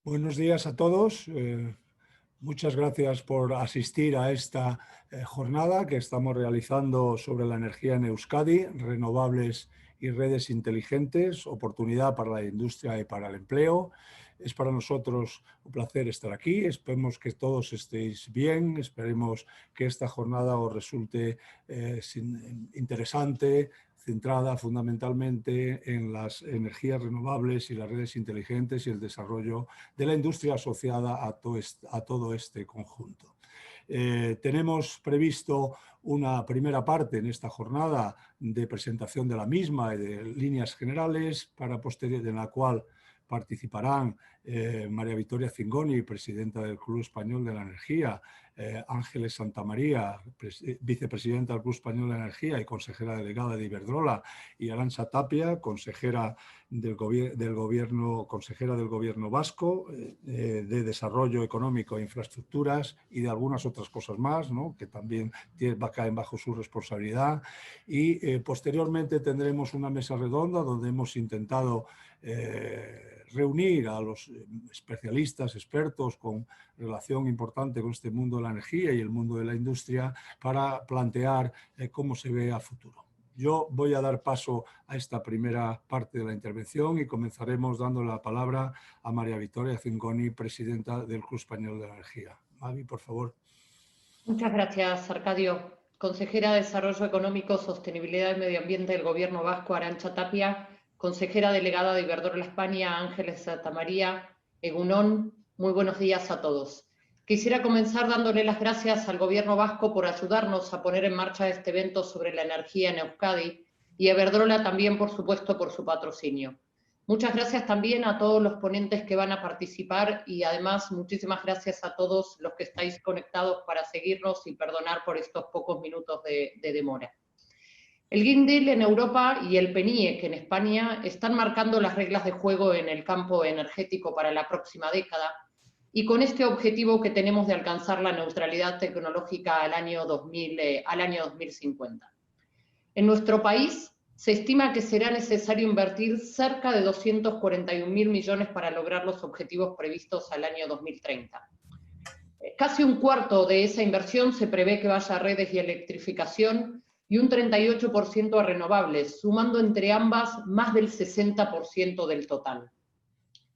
Buenos días a todos. Muchas gracias por asistir a esta jornada que estamos realizando sobre la energía en Euskadi, renovables y redes inteligentes, oportunidad para la industria y para el empleo. Es para nosotros un placer estar aquí. Esperemos que todos estéis bien. Esperemos que esta jornada os resulte interesante, centrada fundamentalmente en las energías renovables y las redes inteligentes y el desarrollo de la industria asociada a todo este conjunto. Tenemos previsto una primera parte en esta jornada de presentación de la misma y de líneas generales, para posterior, en la cual participarán María Victoria Cingoni, presidenta del Club Español de la Energía, Ángeles Santamaría, vicepresidenta del Club Español de la Energía y consejera delegada de Iberdrola, y Arantxa Tapia, consejera del gobierno vasco, de Desarrollo Económico e Infraestructuras y de algunas otras cosas más, ¿no?, que también caen bajo su responsabilidad. Y posteriormente tendremos una mesa redonda donde hemos intentado reunir a los especialistas, expertos con relación importante con este mundo de la energía y el mundo de la industria, para plantear cómo se ve a futuro. Yo voy a dar paso a esta primera parte de la intervención y comenzaremos dando la palabra a María Victoria Cingoni, presidenta del Club Español de la Energía. Mavi, por favor. Muchas gracias, Arcadio. Consejera de Desarrollo Económico, Sostenibilidad y Medio Ambiente del Gobierno Vasco, Arantxa Tapia. Consejera delegada de Iberdrola España, Ángeles Santamaría. Egunon, muy buenos días a todos. Quisiera comenzar dándole las gracias al Gobierno vasco por ayudarnos a poner en marcha este evento sobre la energía en Euskadi, y a Iberdrola también, por supuesto, por su patrocinio. Muchas gracias también a todos los ponentes que van a participar, y además muchísimas gracias a todos los que estáis conectados para seguirnos, y perdonar por estos pocos minutos de demora. El Green Deal en Europa y el PNIEC en España están marcando las reglas de juego en el campo energético para la próxima década, y con este objetivo que tenemos de alcanzar la neutralidad tecnológica al año 2050. En nuestro país se estima que será necesario invertir cerca de 241.000 millones para lograr los objetivos previstos al año 2030. Casi un cuarto de esa inversión se prevé que vaya a redes y electrificación, y un 38% a renovables, sumando entre ambas más del 60% del total.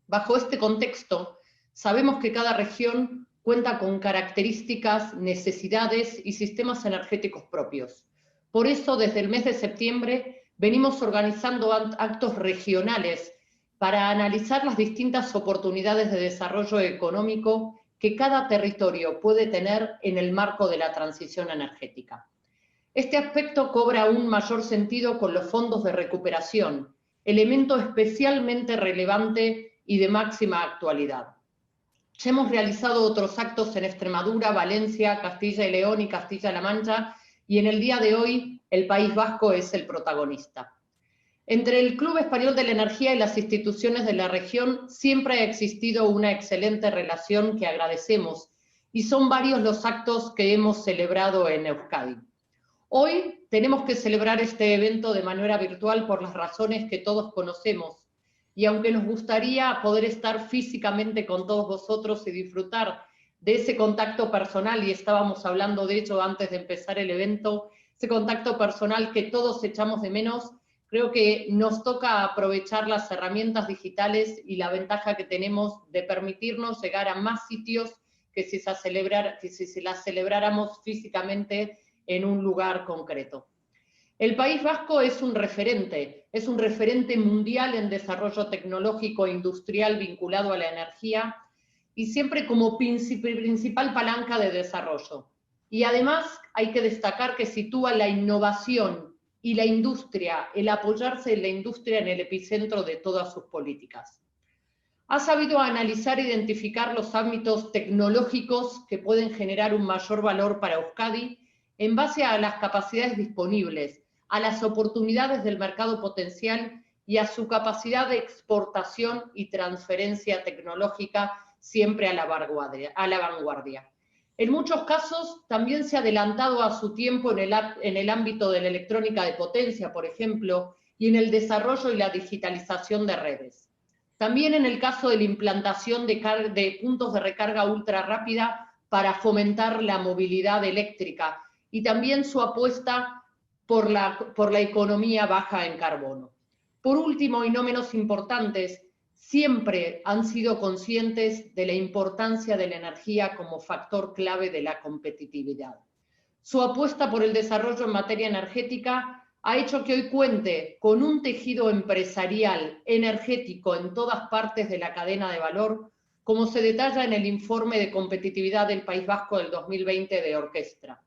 Bajo este contexto, sabemos que cada región cuenta con características, necesidades y sistemas energéticos propios. Por eso, desde el mes de septiembre, venimos organizando actos regionales para analizar las distintas oportunidades de desarrollo económico que cada territorio puede tener en el marco de la transición energética. Este aspecto cobra aún mayor sentido con los fondos de recuperación, elemento especialmente relevante y de máxima actualidad. Ya hemos realizado otros actos en Extremadura, Valencia, Castilla y León y Castilla-La Mancha, y en el día de hoy el País Vasco es el protagonista. Entre el Club Español de la Energía y las instituciones de la región siempre ha existido una excelente relación que agradecemos, y son varios los actos que hemos celebrado en Euskadi. Hoy tenemos que celebrar este evento de manera virtual por las razones que todos conocemos, y aunque nos gustaría poder estar físicamente con todos vosotros y disfrutar de ese contacto personal, y estábamos hablando de ello antes de empezar el evento, ese contacto personal que todos echamos de menos, creo que nos toca aprovechar las herramientas digitales y la ventaja que tenemos de permitirnos llegar a más sitios que si las celebráramos físicamente en un lugar concreto. El País Vasco es un referente mundial en desarrollo tecnológico e industrial vinculado a la energía, y siempre como principal palanca de desarrollo. Y además hay que destacar que sitúa la innovación y la industria, el apoyarse en la industria, en el epicentro de todas sus políticas. Ha sabido analizar e identificar los ámbitos tecnológicos que pueden generar un mayor valor para Euskadi en base a las capacidades disponibles, a las oportunidades del mercado potencial y a su capacidad de exportación y transferencia tecnológica, siempre a la vanguardia. En muchos casos también se ha adelantado a su tiempo en el ámbito de la electrónica de potencia, por ejemplo, y en el desarrollo y la digitalización de redes. También en el caso de la implantación de puntos de recarga ultra rápida para fomentar la movilidad eléctrica y también su apuesta por la economía baja en carbono. Por último, y no menos importantes, siempre han sido conscientes de la importancia de la energía como factor clave de la competitividad. Su apuesta por el desarrollo en materia energética ha hecho que hoy cuente con un tejido empresarial energético en todas partes de la cadena de valor, como se detalla en el informe de competitividad del País Vasco del 2020 de Orquestra.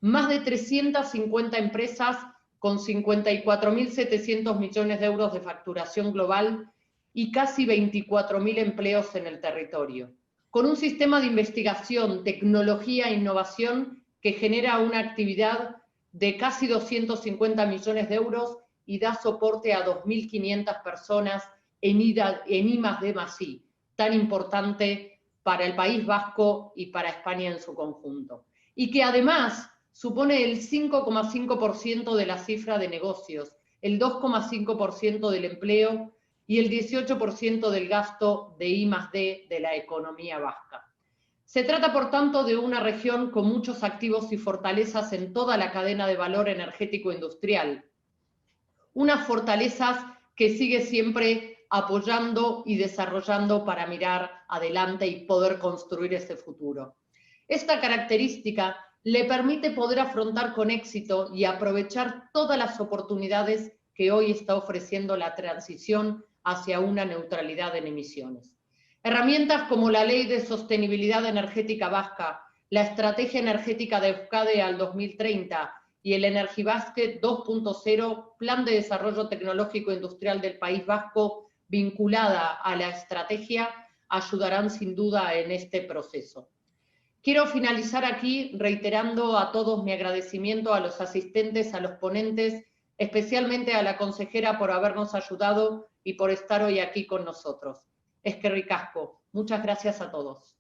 Más de 350 empresas con 54.700 millones de euros de facturación global y casi 24.000 empleos en el territorio, con un sistema de investigación, tecnología e innovación que genera una actividad de casi 250 millones de euros y da soporte a 2.500 personas en I+D+I, tan importante para el País Vasco y para España en su conjunto. Y que además supone el 5,5% de la cifra de negocios, el 2,5% del empleo y el 18% del gasto de I+D de la economía vasca. Se trata, por tanto, de una región con muchos activos y fortalezas en toda la cadena de valor energético industrial. Unas fortalezas que sigue siempre apoyando y desarrollando para mirar adelante y poder construir ese futuro. Esta característica le permite poder afrontar con éxito y aprovechar todas las oportunidades que hoy está ofreciendo la transición hacia una neutralidad en emisiones. Herramientas como la Ley de Sostenibilidad Energética Vasca, la Estrategia Energética de Euskadi al 2030 y el Energibasket 2.0, Plan de Desarrollo Tecnológico Industrial del País Vasco, vinculada a la estrategia, ayudarán sin duda en este proceso. Quiero finalizar aquí reiterando a todos mi agradecimiento a los asistentes, a los ponentes, especialmente a la consejera por habernos ayudado y por estar hoy aquí con nosotros. Eskerrik asko. Muchas gracias a todos.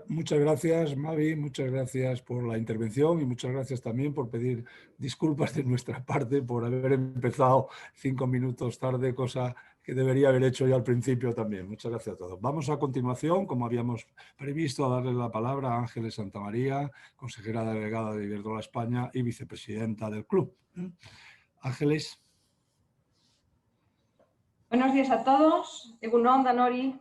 Muchas gracias, Mavi, muchas gracias por la intervención y muchas gracias también por pedir disculpas de nuestra parte por haber empezado 5 minutos tarde, cosa que debería haber hecho yo al principio también. Muchas gracias a todos. Vamos a continuación, como habíamos previsto, a darle la palabra a Ángeles Santamaría, consejera delegada de Iberdrola España y vicepresidenta del club. Ángeles. Buenos días a todos. Egun on, Danori.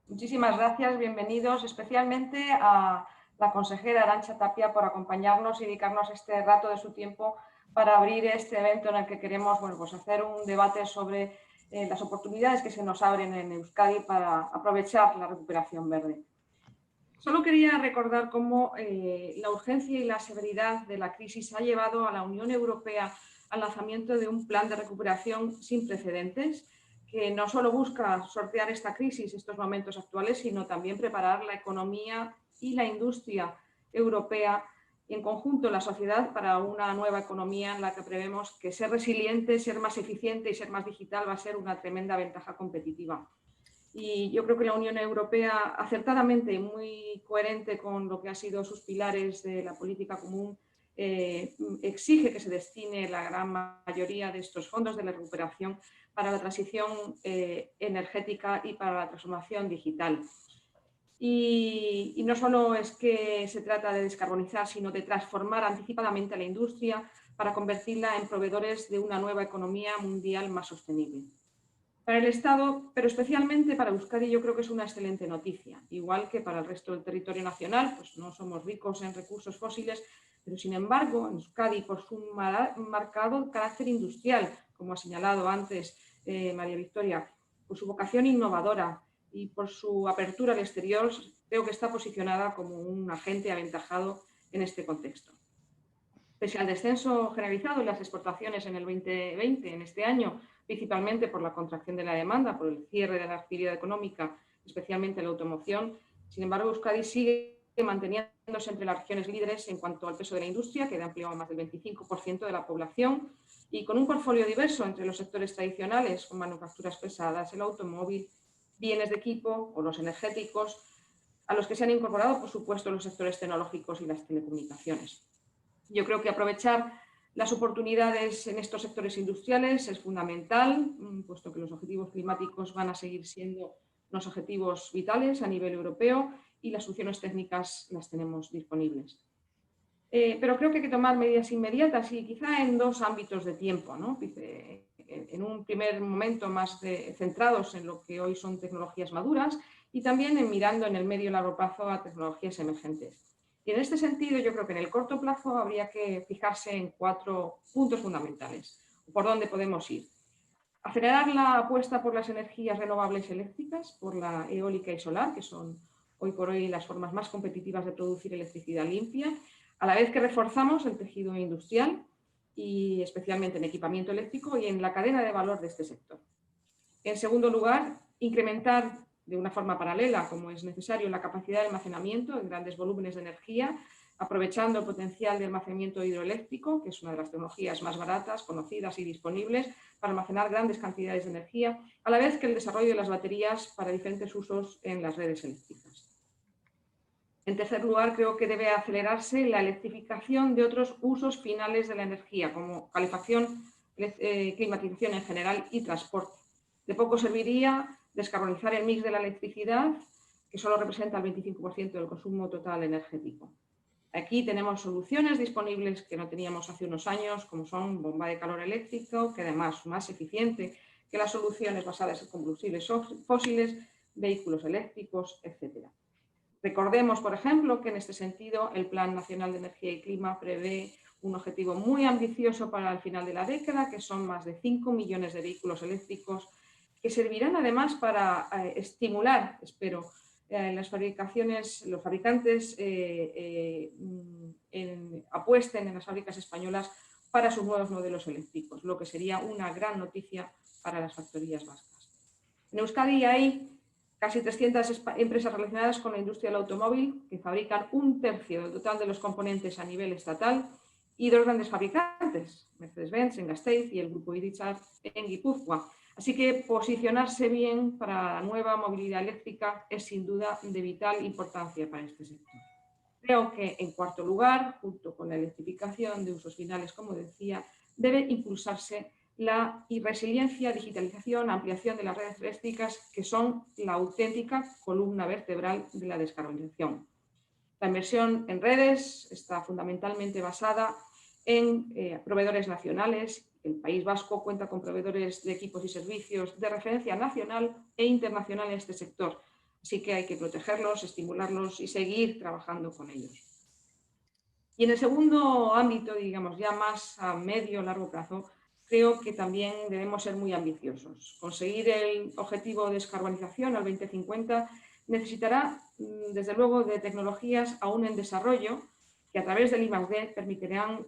Muchísimas gracias, bienvenidos, especialmente a la consejera Arantxa Tapia por acompañarnos y dedicarnos este rato de su tiempo para abrir este evento en el que queremos pues hacer un debate sobre las oportunidades que se nos abren en Euskadi para aprovechar la recuperación verde. Solo quería recordar cómo la urgencia y la severidad de la crisis ha llevado a la Unión Europea al lanzamiento de un plan de recuperación sin precedentes que no solo busca sortear esta crisis, estos momentos actuales, sino también preparar la economía y la industria europea y en conjunto la sociedad para una nueva economía en la que prevemos que ser resiliente, ser más eficiente y ser más digital va a ser una tremenda ventaja competitiva. Y yo creo que la Unión Europea, acertadamente y muy coherente con lo que han sido sus pilares de la política común, exige que se destine la gran mayoría de estos fondos de la recuperación para la transición energética y para la transformación digital. Y no solo es que se trata de descarbonizar, sino de transformar anticipadamente a la industria para convertirla en proveedores de una nueva economía mundial más sostenible. Para el Estado, pero especialmente para Euskadi, yo creo que es una excelente noticia. Igual que para el resto del territorio nacional, pues no somos ricos en recursos fósiles, pero sin embargo, en Euskadi, por su marcado carácter industrial, como ha señalado antes María Victoria, por su vocación innovadora y por su apertura al exterior, creo que está posicionada como un agente aventajado en este contexto. Pese al descenso generalizado en las exportaciones en el 2020, en este año, principalmente por la contracción de la demanda, por el cierre de la actividad económica, especialmente la automoción, sin embargo, Euskadi sigue manteniéndose entre las regiones líderes en cuanto al peso de la industria, que da empleo a más del 25% de la población, y con un portfolio diverso entre los sectores tradicionales, con manufacturas pesadas, el automóvil, bienes de equipo o los energéticos, a los que se han incorporado, por supuesto, los sectores tecnológicos y las telecomunicaciones. Yo creo que aprovechar Las oportunidades en estos sectores industriales es fundamental, puesto que los objetivos climáticos van a seguir siendo unos objetivos vitales a nivel europeo y las soluciones técnicas las tenemos disponibles. Pero creo que hay que tomar medidas inmediatas y quizá en dos ámbitos de tiempo, ¿no? En un primer momento más centrados en lo que hoy son tecnologías maduras y también mirando en el medio y largo plazo a tecnologías emergentes. Y en este sentido yo creo que en el corto plazo habría que fijarse en 4 puntos fundamentales, por dónde podemos ir. Acelerar la apuesta por las energías renovables eléctricas, por la eólica y solar, que son hoy por hoy las formas más competitivas de producir electricidad limpia, a la vez que reforzamos el tejido industrial y especialmente en equipamiento eléctrico y en la cadena de valor de este sector. En segundo lugar, incrementar de una forma paralela, como es necesario, la capacidad de almacenamiento en grandes volúmenes de energía, aprovechando el potencial de almacenamiento hidroeléctrico, que es una de las tecnologías más baratas, conocidas y disponibles para almacenar grandes cantidades de energía, a la vez que el desarrollo de las baterías para diferentes usos en las redes eléctricas. En tercer lugar, creo que debe acelerarse la electrificación de otros usos finales de la energía, como calefacción, climatización en general y transporte. De poco serviría descarbonizar el mix de la electricidad, que solo representa el 25% del consumo total energético. Aquí tenemos soluciones disponibles que no teníamos hace unos años, como son bomba de calor eléctrico, que además es más eficiente que las soluciones basadas en combustibles fósiles, vehículos eléctricos, etc. Recordemos, por ejemplo, que en este sentido el Plan Nacional de Energía y Clima prevé un objetivo muy ambicioso para el final de la década, que son más de 5 millones de vehículos eléctricos, que servirán además para estimular, espero, los fabricantes apuesten en las fábricas españolas para sus nuevos modelos eléctricos, lo que sería una gran noticia para las factorías vascas. En Euskadi hay casi 300 empresas relacionadas con la industria del automóvil que fabrican 1/3 del total de los componentes a nivel estatal y 2 grandes fabricantes, Mercedes-Benz en Gasteiz y el grupo Irizar en Guipúzcoa. Así que posicionarse bien para la nueva movilidad eléctrica es sin duda de vital importancia para este sector. Creo que en cuarto lugar, junto con la electrificación de usos finales, como decía, debe impulsarse la resiliencia, digitalización, ampliación de las redes eléctricas, que son la auténtica columna vertebral de la descarbonización. La inversión en redes está fundamentalmente basada en proveedores nacionales. El País Vasco cuenta con proveedores de equipos y servicios de referencia nacional e internacional en este sector. Así que hay que protegerlos, estimularlos y seguir trabajando con ellos. Y en el segundo ámbito, digamos, ya más a medio o largo plazo, creo que también debemos ser muy ambiciosos. Conseguir el objetivo de descarbonización al 2050 necesitará, desde luego, de tecnologías aún en desarrollo que a través del I+D permitirán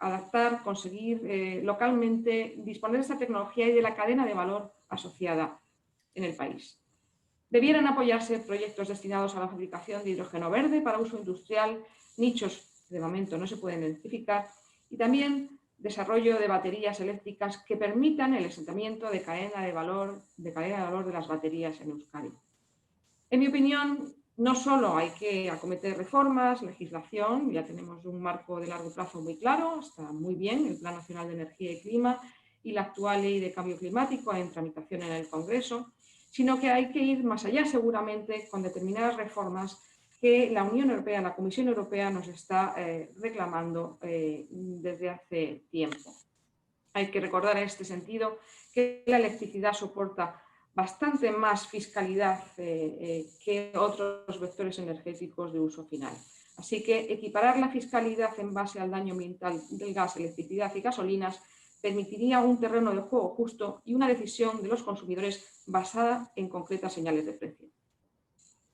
adaptar, conseguir localmente disponer de esta tecnología y de la cadena de valor asociada en el país. Debieran apoyarse proyectos destinados a la fabricación de hidrógeno verde para uso industrial, nichos que de momento no se pueden identificar, y también desarrollo de baterías eléctricas que permitan el asentamiento de cadena de valor de las baterías en Euskadi. En mi opinión, no solo hay que acometer reformas, legislación, ya tenemos un marco de largo plazo muy claro, está muy bien el Plan Nacional de Energía y Clima y la actual Ley de Cambio Climático en tramitación en el Congreso, sino que hay que ir más allá seguramente con determinadas reformas que la Unión Europea, la Comisión Europea nos está reclamando desde hace tiempo. Hay que recordar en este sentido que la electricidad soporta bastante más fiscalidad que otros vectores energéticos de uso final. Así que equiparar la fiscalidad en base al daño ambiental del gas, electricidad y gasolinas permitiría un terreno de juego justo y una decisión de los consumidores basada en concretas señales de precio.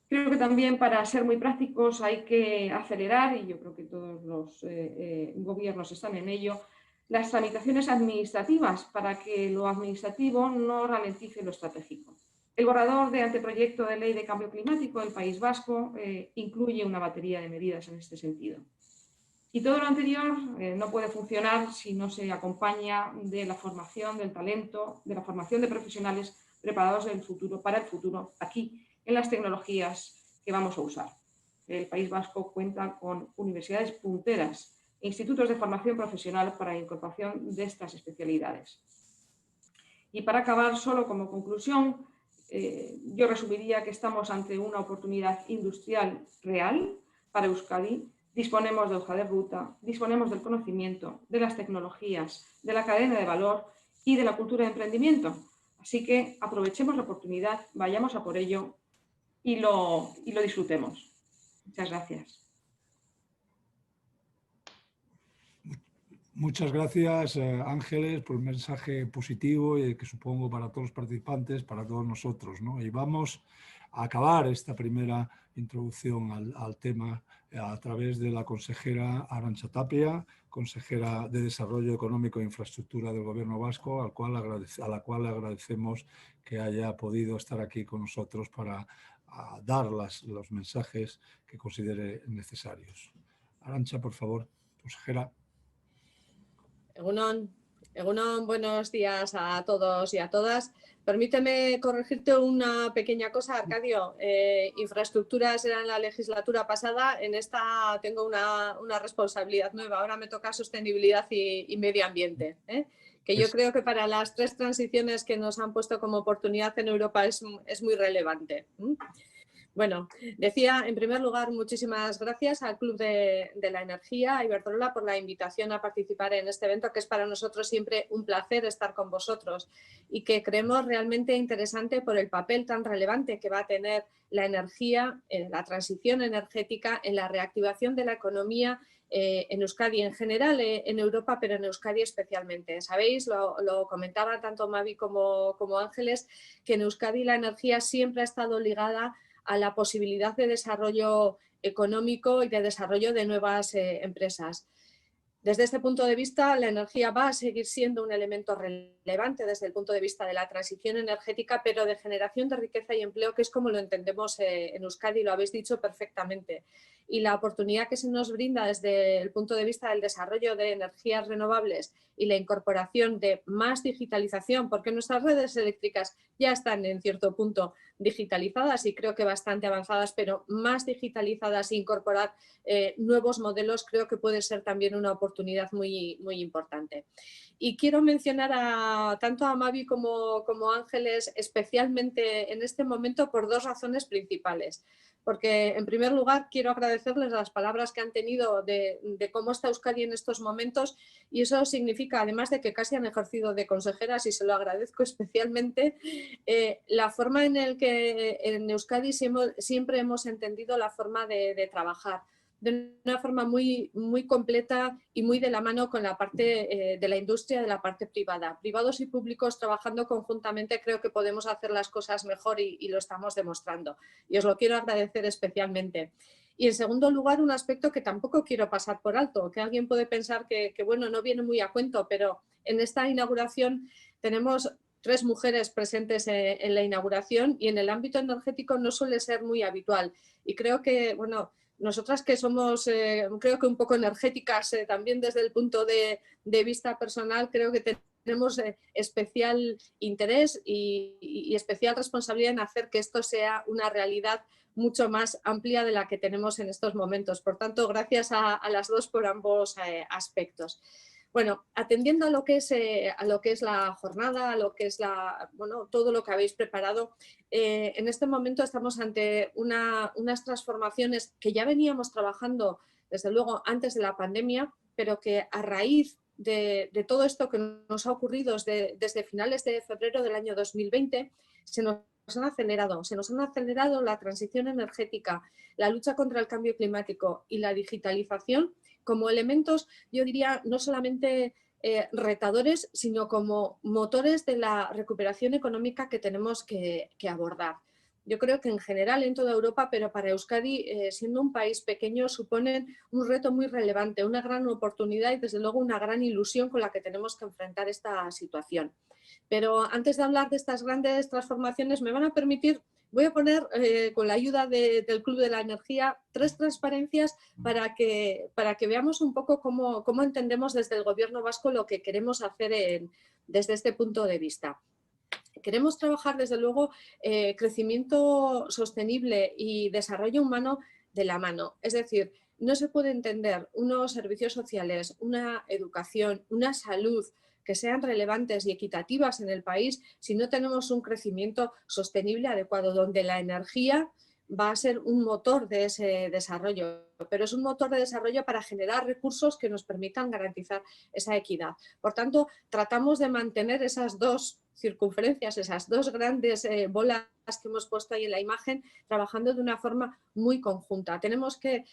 Creo que también, para ser muy prácticos, hay que acelerar, y yo creo que todos los gobiernos están en ello, las tramitaciones administrativas para que lo administrativo no ralentice lo estratégico. El borrador de anteproyecto de ley de cambio climático del País Vasco incluye una batería de medidas en este sentido. Y todo lo anterior no puede funcionar si no se acompaña de la formación del talento, de la formación de profesionales preparados para el futuro aquí, en las tecnologías que vamos a usar. El País Vasco cuenta con universidades punteras e institutos de formación profesional para la incorporación de estas especialidades. Y para acabar, solo como conclusión, yo resumiría que estamos ante una oportunidad industrial real para Euskadi. Disponemos de hoja de ruta, disponemos del conocimiento, de las tecnologías, de la cadena de valor y de la cultura de emprendimiento. Así que aprovechemos la oportunidad, vayamos a por ello y lo disfrutemos. Muchas gracias. Muchas gracias, Ángeles, por el mensaje positivo y que supongo para todos los participantes, para todos nosotros, ¿no? Y vamos a acabar esta primera introducción al tema a través de la consejera Arantxa Tapia, consejera de Desarrollo Económico e Infraestructura del Gobierno Vasco, a la cual le agradecemos que haya podido estar aquí con nosotros para dar los mensajes que considere necesarios. Arantxa, por favor, consejera. Egunon, buenos días a todos y a todas. Permíteme corregirte una pequeña cosa, Arcadio. Infraestructuras era en la legislatura pasada, en esta tengo una responsabilidad nueva. Ahora me toca sostenibilidad y medio ambiente, que yo creo que para las 3 transiciones que nos han puesto como oportunidad en Europa es muy relevante. Bueno, decía en primer lugar muchísimas gracias al Club de la Energía, a Iberdrola, por la invitación a participar en este evento, que es para nosotros siempre un placer estar con vosotros y que creemos realmente interesante por el papel tan relevante que va a tener la energía en la transición energética, en la reactivación de la economía en Euskadi en general, en Europa, pero en Euskadi especialmente. Sabéis, lo comentaban tanto Mavi como Ángeles, que en Euskadi la energía siempre ha estado ligada a la posibilidad de desarrollo económico y de desarrollo de nuevas empresas. Desde este punto de vista, la energía va a seguir siendo un elemento relevante desde el punto de vista de la transición energética, pero de generación de riqueza y empleo, que es como lo entendemos en Euskadi, lo habéis dicho perfectamente. Y la oportunidad que se nos brinda desde el punto de vista del desarrollo de energías renovables y la incorporación de más digitalización, porque nuestras redes eléctricas ya están en cierto punto digitalizadas y creo que bastante avanzadas, pero más digitalizadas e incorporar nuevos modelos creo que puede ser también una oportunidad muy, muy importante. Y quiero mencionar tanto a Mavi como a Ángeles especialmente en este momento por 2 razones principales. Porque en primer lugar quiero agradecerles las palabras que han tenido de cómo está Euskadi en estos momentos, y eso significa, además de que casi han ejercido de consejeras y se lo agradezco especialmente, la forma en la que en Euskadi siempre hemos entendido la forma de trabajar de una forma muy, muy completa y muy de la mano con la parte de la industria, de la parte privada. Privados y públicos trabajando conjuntamente creo que podemos hacer las cosas mejor y lo estamos demostrando. Y os lo quiero agradecer especialmente. Y en segundo lugar, un aspecto que tampoco quiero pasar por alto, que alguien puede pensar que bueno, no viene muy a cuento, pero en esta inauguración tenemos 3 mujeres presentes en la inauguración y en el ámbito energético no suele ser muy habitual. Y creo que, bueno, nosotras que somos, creo que un poco energéticas también desde el punto de vista personal, creo que tenemos especial interés y especial responsabilidad en hacer que esto sea una realidad mucho más amplia de la que tenemos en estos momentos. Por tanto, gracias a las 2 por ambos aspectos. Bueno, atendiendo a lo que es la jornada, a lo que es todo lo que habéis preparado, en este momento estamos ante unas transformaciones que ya veníamos trabajando desde luego antes de la pandemia, pero que a raíz de todo esto que nos ha ocurrido desde finales de febrero del año 2020 se nos han acelerado la transición energética, la lucha contra el cambio climático y la digitalización como elementos, yo diría, no solamente retadores, sino como motores de la recuperación económica que tenemos que abordar. Yo creo que en general en toda Europa, pero para Euskadi, siendo un país pequeño, suponen un reto muy relevante, una gran oportunidad y desde luego una gran ilusión con la que tenemos que enfrentar esta situación. Pero antes de hablar de estas grandes transformaciones, me van a permitir, voy a poner con la ayuda del Club de la Energía 3 transparencias para que veamos un poco cómo entendemos desde el Gobierno vasco lo que queremos hacer desde este punto de vista. Queremos trabajar desde luego crecimiento sostenible y desarrollo humano de la mano. Es decir, No se puede entender unos servicios sociales, una educación, una salud que sean relevantes y equitativas en el país si no tenemos un crecimiento sostenible adecuado, donde la energía va a ser un motor de ese desarrollo, pero es un motor de desarrollo para generar recursos que nos permitan garantizar esa equidad. Por tanto, tratamos de mantener esas dos circunferencias, esas dos grandes bolas que hemos puesto ahí en la imagen, trabajando de una forma muy conjunta. Tenemos que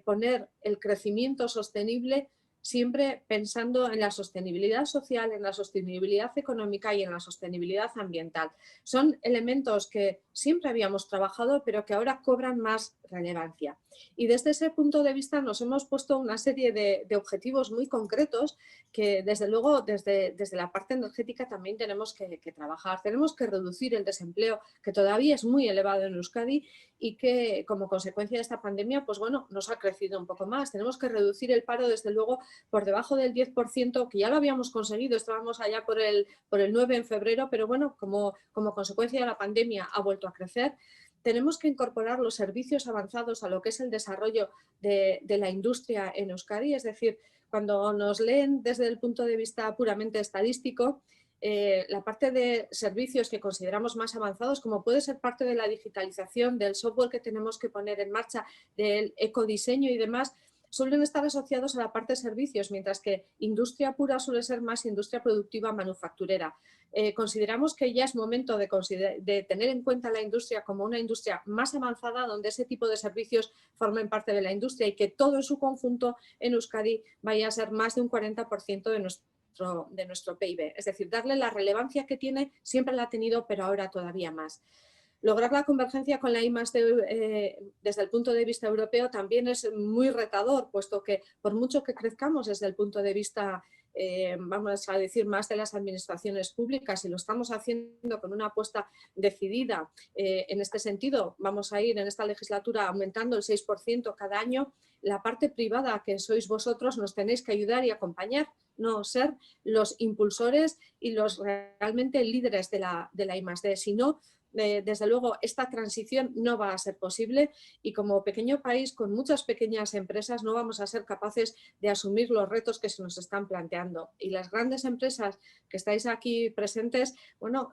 poner el crecimiento sostenible siempre pensando en la sostenibilidad social, en la sostenibilidad económica y en la sostenibilidad ambiental. Son elementos que siempre habíamos trabajado, pero que ahora cobran más relevancia. Y desde ese punto de vista nos hemos puesto una serie de objetivos muy concretos que, desde luego, desde la parte energética también tenemos que trabajar. Tenemos que reducir el desempleo, que todavía es muy elevado en Euskadi y que, como consecuencia de esta pandemia, pues bueno, nos ha crecido un poco más. Tenemos que reducir el paro, desde luego, por debajo del 10%, que ya lo habíamos conseguido, estábamos allá por el 9 en febrero, pero bueno, como consecuencia de la pandemia ha vuelto a crecer. Tenemos que incorporar los servicios avanzados a lo que es el desarrollo de la industria en Euskadi, es decir, cuando nos leen desde el punto de vista puramente estadístico, la parte de servicios que consideramos más avanzados, como puede ser parte de la digitalización, del software que tenemos que poner en marcha, del ecodiseño y demás, suelen estar asociados a la parte de servicios, mientras que industria pura suele ser más industria productiva manufacturera. Consideramos que ya es momento de tener en cuenta la industria como una industria más avanzada, donde ese tipo de servicios formen parte de la industria y que todo en su conjunto en Euskadi vaya a ser más de un 40% de nuestro PIB. Es decir, darle la relevancia que tiene, siempre la ha tenido, pero ahora todavía más. Lograr la convergencia con la I+D desde el punto de vista europeo también es muy retador, puesto que por mucho que crezcamos desde el punto de vista, vamos a decir, más de las administraciones públicas, y lo estamos haciendo con una apuesta decidida en este sentido, vamos a ir en esta legislatura aumentando el 6% cada año, la parte privada, que sois vosotros, nos tenéis que ayudar y acompañar, no ser los impulsores y los realmente líderes de la I+D, sino desde luego esta transición no va a ser posible y como pequeño país con muchas pequeñas empresas no vamos a ser capaces de asumir los retos que se nos están planteando. Y las grandes empresas que estáis aquí presentes, bueno,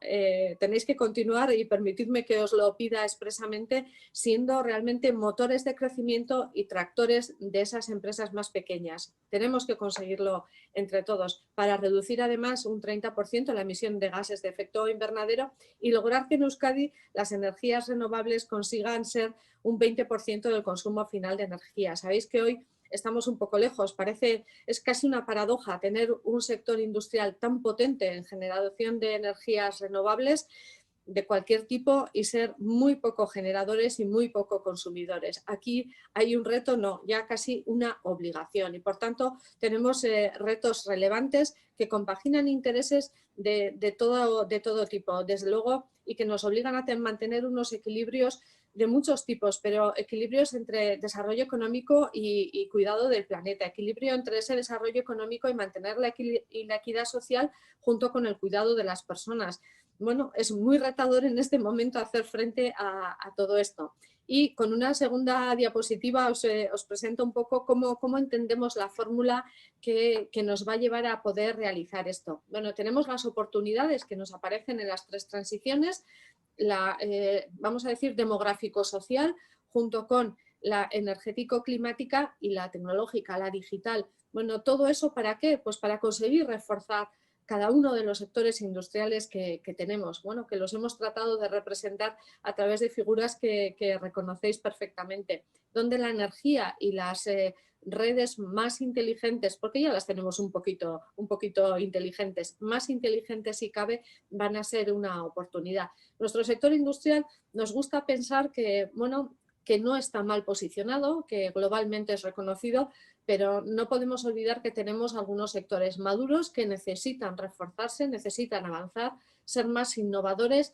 tenéis que continuar y permitidme que os lo pida expresamente, siendo realmente motores de crecimiento y tractores de esas empresas más pequeñas. Tenemos que conseguirlo entre todos para reducir además un 30% la emisión de gases de efecto invernadero y lograr que en Euskadi las energías renovables consigan ser un 20% del consumo final de energía. Sabéis que hoy estamos un poco lejos, es casi una paradoja tener un sector industrial tan potente en generación de energías renovables de cualquier tipo y ser muy poco generadores y muy poco consumidores. Aquí hay un reto, no, ya casi una obligación y por tanto tenemos retos relevantes que compaginan intereses de todo tipo, desde luego, y que nos obligan a mantener unos equilibrios de muchos tipos, pero equilibrios entre desarrollo económico y cuidado del planeta, equilibrio entre ese desarrollo económico y mantener la equidad social junto con el cuidado de las personas. Bueno, es muy retador en este momento hacer frente a todo esto. Y con una segunda diapositiva os presento un poco cómo entendemos la fórmula que nos va a llevar a poder realizar esto. Bueno, tenemos las oportunidades que nos aparecen en las tres transiciones, la, vamos a decir, demográfico-social, junto con la energético-climática y la tecnológica, la digital. Bueno, ¿todo eso para qué? Pues para conseguir reforzar cada uno de los sectores industriales que tenemos, bueno, que los hemos tratado de representar a través de figuras que reconocéis perfectamente, donde la energía y las redes más inteligentes, porque ya las tenemos un poquito inteligentes, más inteligentes si cabe, van a ser una oportunidad. Nuestro sector industrial nos gusta pensar que, bueno, que no está mal posicionado, que globalmente es reconocido, pero no podemos olvidar que tenemos algunos sectores maduros que necesitan reforzarse, necesitan avanzar, ser más innovadores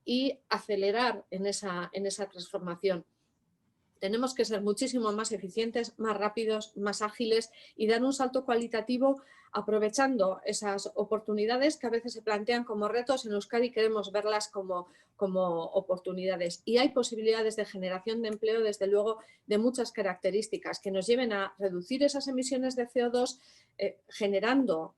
y acelerar en esa transformación. Tenemos que ser muchísimo más eficientes, más rápidos, más ágiles y dar un salto cualitativo aprovechando esas oportunidades que a veces se plantean como retos. En Euskadi queremos verlas como oportunidades, y hay posibilidades de generación de empleo, desde luego, de muchas características que nos lleven a reducir esas emisiones de CO2,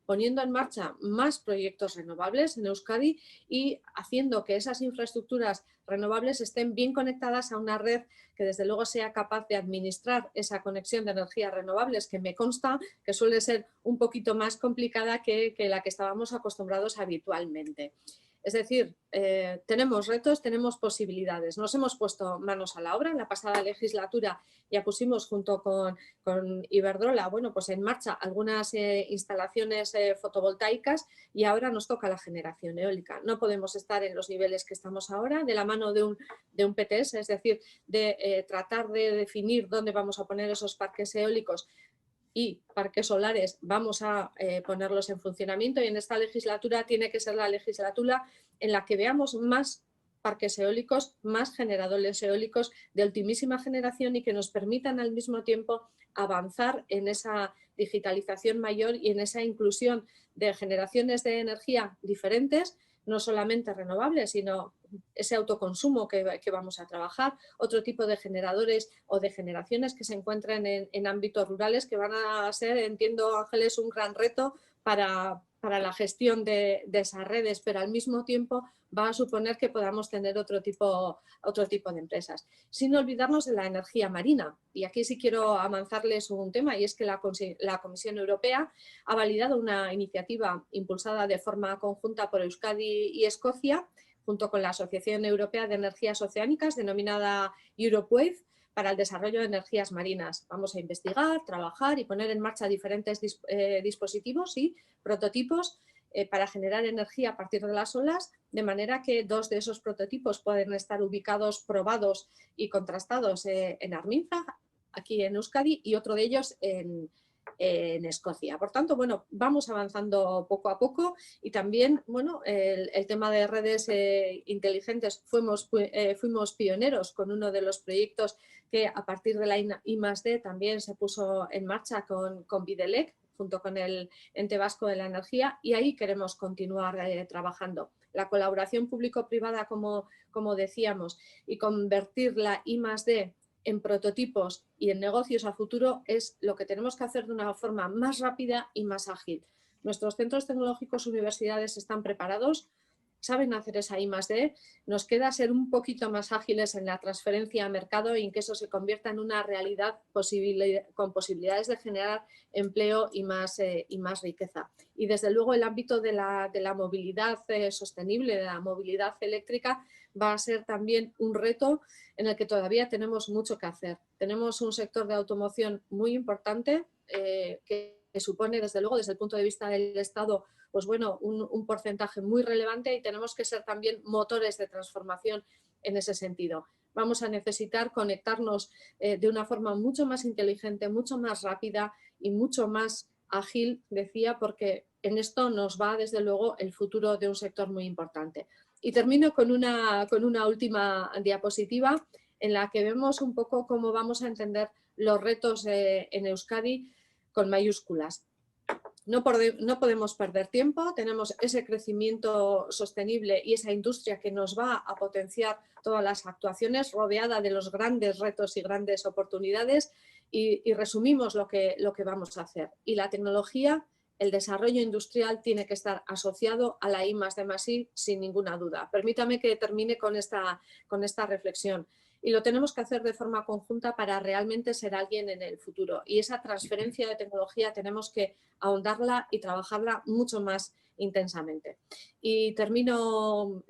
poniendo en marcha más proyectos renovables en Euskadi y haciendo que esas infraestructuras renovables estén bien conectadas a una red que desde luego sea capaz de administrar esa conexión de energías renovables, que me consta que suele ser un poquito más complicada que la que estábamos acostumbrados habitualmente. Es decir, tenemos retos, tenemos posibilidades. Nos hemos puesto manos a la obra. En la pasada legislatura ya pusimos junto con Iberdrola, bueno, pues en marcha algunas instalaciones fotovoltaicas, y ahora nos toca la generación eólica. No podemos estar en los niveles que estamos ahora de la mano de un PTS, es decir, de tratar de definir dónde vamos a poner esos parques eólicos y parques solares, vamos a ponerlos en funcionamiento, y en esta legislatura tiene que ser la legislatura en la que veamos más parques eólicos, más generadores eólicos de ultimísima generación y que nos permitan al mismo tiempo avanzar en esa digitalización mayor y en esa inclusión de generaciones de energía diferentes, no solamente renovables, sino ese autoconsumo que vamos a trabajar, otro tipo de generadores o de generaciones que se encuentran en ámbitos rurales, que van a ser, entiendo, Ángeles, un gran reto para la gestión de esas redes, pero al mismo tiempo va a suponer que podamos tener otro tipo de empresas. Sin olvidarnos de la energía marina. Y aquí sí quiero avanzarles un tema, y es que la Comisión Europea ha validado una iniciativa impulsada de forma conjunta por Euskadi y Escocia, junto con la Asociación Europea de Energías Oceánicas, denominada Europe Wave, para el desarrollo de energías marinas. Vamos a investigar, trabajar y poner en marcha diferentes dispositivos y prototipos para generar energía a partir de las olas, de manera que 2 de esos prototipos pueden estar ubicados, probados y contrastados en Arminza, aquí en Euskadi, y otro de ellos en Escocia. Por tanto, bueno, vamos avanzando poco a poco, y también, bueno, el tema de redes inteligentes, fuimos pioneros con uno de los proyectos que a partir de la I+D también se puso en marcha con Videlec, junto con el Ente Vasco de la Energía, y ahí queremos continuar trabajando. La colaboración público-privada, como decíamos, y convertir la I+D en prototipos y en negocios a futuro es lo que tenemos que hacer de una forma más rápida y más ágil. Nuestros centros tecnológicos, universidades están preparados, saben hacer esa I+D, nos queda ser un poquito más ágiles en la transferencia a mercado y en que eso se convierta en una realidad con posibilidades de generar empleo y más riqueza. Y desde luego el ámbito de la movilidad sostenible, de la movilidad eléctrica, va a ser también un reto en el que todavía tenemos mucho que hacer. Tenemos un sector de automoción muy importante que supone, desde luego, desde el punto de vista del Estado, pues bueno, un porcentaje muy relevante, y tenemos que ser también motores de transformación en ese sentido. Vamos a necesitar conectarnos de una forma mucho más inteligente, mucho más rápida y mucho más ágil, decía, porque en esto nos va, desde luego, el futuro de un sector muy importante. Y termino con una última diapositiva en la que vemos un poco cómo vamos a entender los retos en Euskadi con mayúsculas. No podemos perder tiempo, tenemos ese crecimiento sostenible y esa industria que nos va a potenciar todas las actuaciones, rodeada de los grandes retos y grandes oportunidades, y resumimos lo que vamos a hacer. Y la tecnología, el desarrollo industrial, tiene que estar asociado a la I+D+I sin ninguna duda. Permítame que termine con esta reflexión. Y lo tenemos que hacer de forma conjunta para realmente ser alguien en el futuro. Y esa transferencia de tecnología tenemos que ahondarla y trabajarla mucho más intensamente. Y termino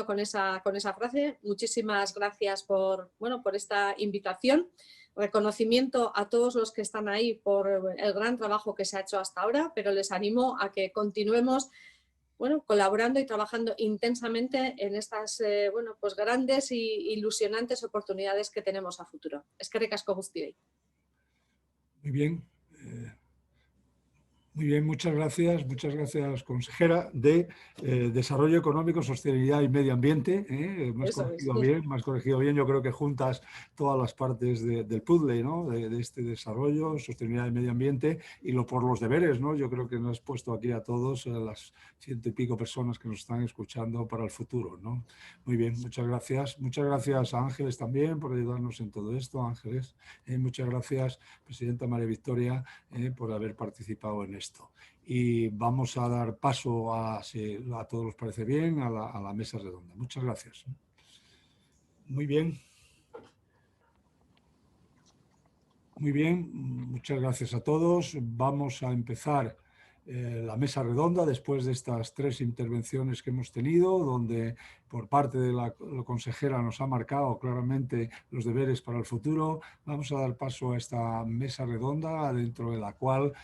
con esa frase. Muchísimas gracias por esta invitación. Reconocimiento a todos los que están ahí por el gran trabajo que se ha hecho hasta ahora, pero les animo a que continuemos colaborando y trabajando intensamente en estas pues grandes y ilusionantes oportunidades que tenemos a futuro. Eskerrik asko guztioi. Muy bien. Muy bien, muchas gracias, consejera de Desarrollo Económico, Sostenibilidad y Medio Ambiente. Eso es. Me has corregido bien. Yo creo que juntas todas las partes del puzzle, ¿no? de este desarrollo, sostenibilidad y medio ambiente y por los deberes, ¿no? Yo creo que nos has puesto aquí a todos, a las 100 y pico personas que nos están escuchando para el futuro, ¿no? Muy bien, muchas gracias. Muchas gracias a Ángeles también por ayudarnos en todo esto, Ángeles. Muchas gracias, Presidenta María Victoria, por haber participado en esto. Y vamos a dar paso si a todos les parece bien, a la mesa redonda. Muchas gracias. Muy bien. Muy bien, muchas gracias a todos. Vamos a empezar la mesa redonda después de estas 3 intervenciones que hemos tenido, donde por parte de la consejera nos ha marcado claramente los deberes para el futuro. Vamos a dar paso a esta mesa redonda, dentro de la cual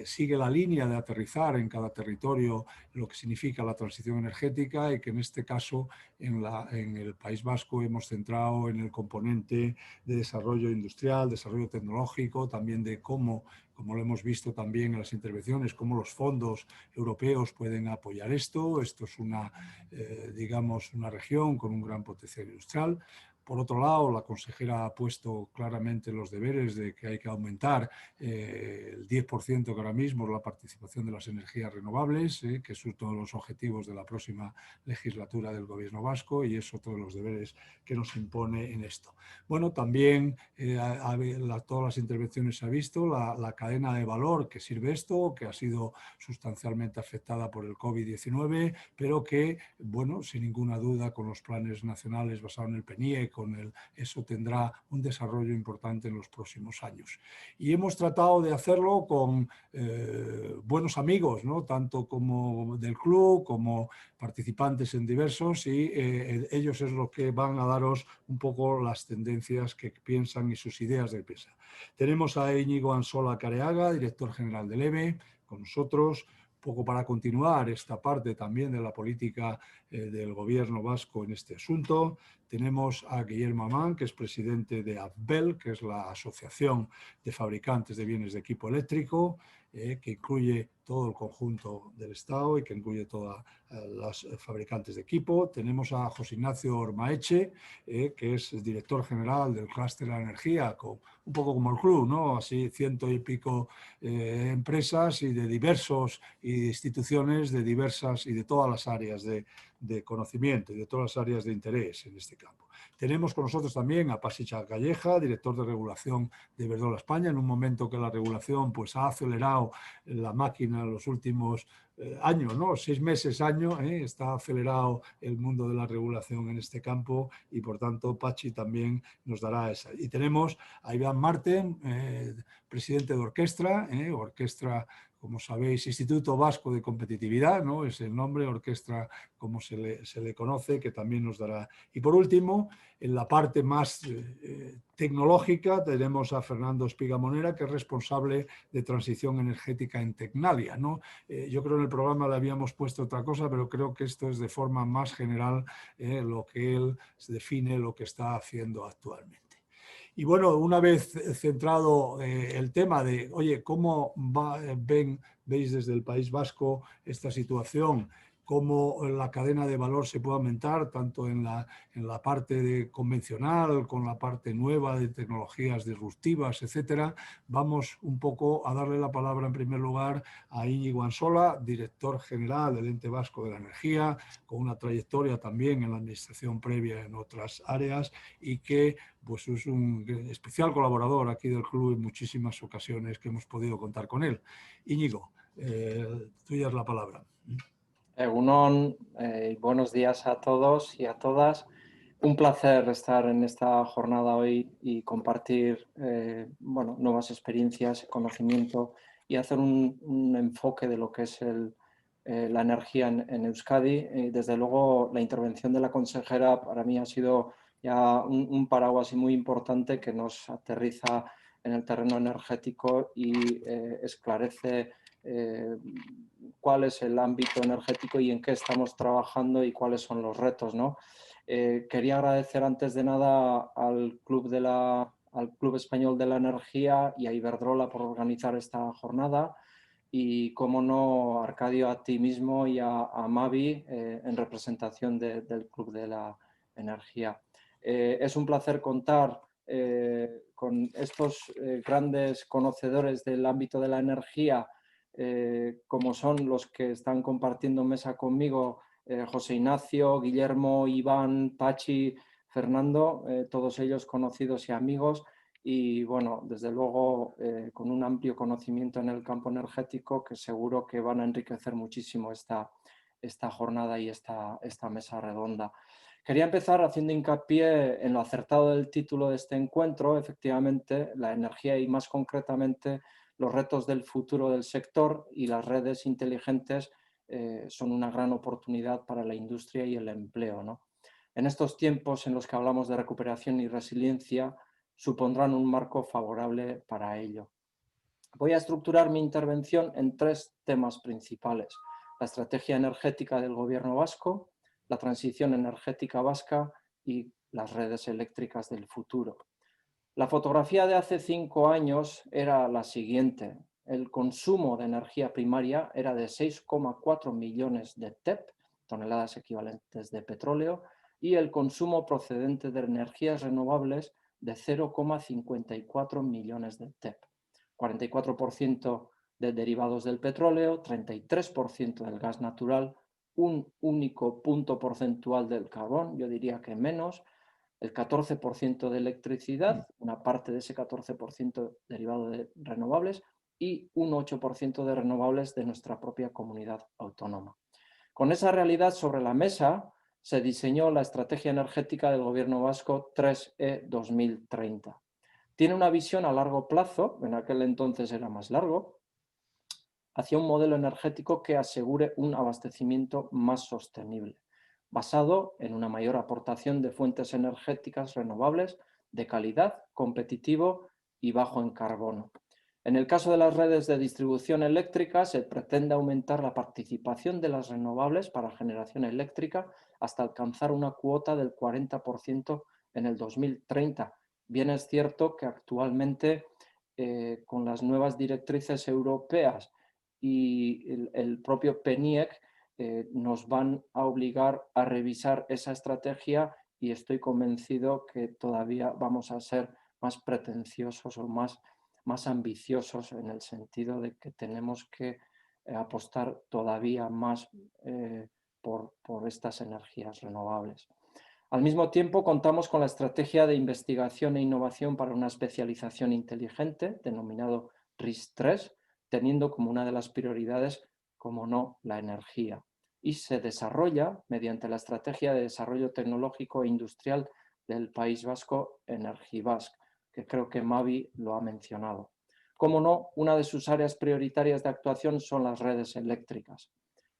sigue la línea de aterrizar en cada territorio lo que significa la transición energética, y que en este caso en el País Vasco hemos centrado en el componente de desarrollo industrial, desarrollo tecnológico, también de cómo, como lo hemos visto también en las intervenciones, cómo los fondos europeos pueden apoyar esto. Esto es digamos, una región con un gran potencial industrial. Por otro lado, la consejera ha puesto claramente los deberes de que hay que aumentar el 10% que ahora mismo es la participación de las energías renovables, que es uno de los objetivos de la próxima legislatura del Gobierno vasco, y es otro de los deberes que nos impone en esto. Bueno, también todas las intervenciones se ha visto la cadena de valor que sirve esto, que ha sido sustancialmente afectada por el COVID-19, pero que, bueno, sin ninguna duda, con los planes nacionales basados en el PNIE, eso tendrá un desarrollo importante en los próximos años. Y hemos tratado de hacerlo con buenos amigos, ¿no? Tanto como del club, como participantes en diversos, y ellos es lo que van a daros un poco las tendencias que piensan y sus ideas de piensa. Tenemos a Íñigo Ansola Careaga, director general del EBE, con nosotros, un poco para continuar esta parte también de la política del gobierno vasco en este asunto. Tenemos a Guillermo Amán, que es presidente de AFBEL, que es la Asociación de Fabricantes de Bienes de Equipo Eléctrico, que incluye todo el conjunto del Estado y que incluye todas las fabricantes de equipo. Tenemos a José Ignacio Ormaeche, que es el director general del Clúster de la Energía, un poco como el club, ¿no? Así 100 y pico empresas y de diversos instituciones de diversas y de todas las áreas de conocimiento y de todas las áreas de interés en este campo. Tenemos con nosotros también a Pasicha Calleja, director de regulación de Iberdrola España, en un momento que la regulación pues, ha acelerado la máquina en los últimos años, ¿no? 6 meses, año, está acelerado el mundo de la regulación en este campo, y por tanto Pachi también nos dará esa. Y tenemos a Iván Marten, presidente de Orquestra, como sabéis, Instituto Vasco de Competitividad, ¿no? Es el nombre, Orquestra como se le conoce, que también nos dará. Y por último, en la parte más tecnológica, tenemos a Fernando Espigamonera, que es responsable de transición energética en Tecnalia, ¿no? Yo creo que en el programa le habíamos puesto otra cosa, pero creo que esto es de forma más general lo que él define, lo que está haciendo actualmente. Y bueno, una vez centrado el tema de, oye, ¿cómo veis desde el País Vasco esta situación? Cómo la cadena de valor se puede aumentar, tanto en la parte convencional, con la parte nueva de tecnologías disruptivas, etcétera. Vamos un poco a darle la palabra en primer lugar a Íñigo Ansola, director general del Ente Vasco de la Energía, con una trayectoria también en la administración previa en otras áreas, y que pues es un especial colaborador aquí del club en muchísimas ocasiones que hemos podido contar con él. Íñigo, tuya es la palabra. Egunon, buenos días a todos y a todas. Un placer estar en esta jornada hoy y compartir nuevas experiencias, conocimiento, y hacer un enfoque de lo que es la energía en Euskadi. Desde luego, la intervención de la consejera para mí ha sido ya un paraguas muy importante que nos aterriza en el terreno energético y esclarece cuál es el ámbito energético y en qué estamos trabajando y cuáles son los retos, ¿no? Quería agradecer antes de nada al Club Español de la Energía y a Iberdrola por organizar esta jornada. y, como no, Arcadio, a ti mismo y a Mavi en representación del Club de la Energía. Es un placer contar con estos grandes conocedores del ámbito de la energía, como son los que están compartiendo mesa conmigo, José Ignacio, Guillermo, Iván, Pachi, Fernando, todos ellos conocidos y amigos, y bueno, desde luego con un amplio conocimiento en el campo energético que seguro que van a enriquecer muchísimo esta jornada y esta mesa redonda. Quería empezar haciendo hincapié en lo acertado del título de este encuentro, efectivamente, la energía y más concretamente los retos del futuro del sector, y las redes inteligentes son una gran oportunidad para la industria y el empleo, ¿no? En estos tiempos en los que hablamos de recuperación y resiliencia, supondrán un marco favorable para ello. Voy a estructurar mi intervención en 3 temas principales: la estrategia energética del Gobierno vasco, la transición energética vasca y las redes eléctricas del futuro. La fotografía de hace 5 años era la siguiente. El consumo de energía primaria era de 6,4 millones de TEP, toneladas equivalentes de petróleo, y el consumo procedente de energías renovables de 0,54 millones de TEP. 44% de derivados del petróleo, 33% del gas natural, un único punto porcentual del carbón, yo diría que menos, el 14% de electricidad, una parte de ese 14% derivado de renovables, y un 8% de renovables de nuestra propia comunidad autónoma. Con esa realidad sobre la mesa, se diseñó la Estrategia Energética del Gobierno Vasco 3E 2030. Tiene una visión a largo plazo, en aquel entonces era más largo, hacia un modelo energético que asegure un abastecimiento más sostenible, basado en una mayor aportación de fuentes energéticas renovables de calidad, competitivo y bajo en carbono. En el caso de las redes de distribución eléctrica, se pretende aumentar la participación de las renovables para generación eléctrica hasta alcanzar una cuota del 40% en el 2030. Bien es cierto que actualmente, con las nuevas directrices europeas y el propio PNIEC, nos van a obligar a revisar esa estrategia, y estoy convencido que todavía vamos a ser más pretenciosos o más ambiciosos, en el sentido de que tenemos que apostar todavía más por estas energías renovables. Al mismo tiempo, contamos con la estrategia de investigación e innovación para una especialización inteligente, denominado RIS3, teniendo como una de las prioridades, como no, la energía. Y se desarrolla mediante la Estrategia de Desarrollo Tecnológico e Industrial del País Vasco, Energibask, que creo que Mavi lo ha mencionado. Como no, una de sus áreas prioritarias de actuación son las redes eléctricas.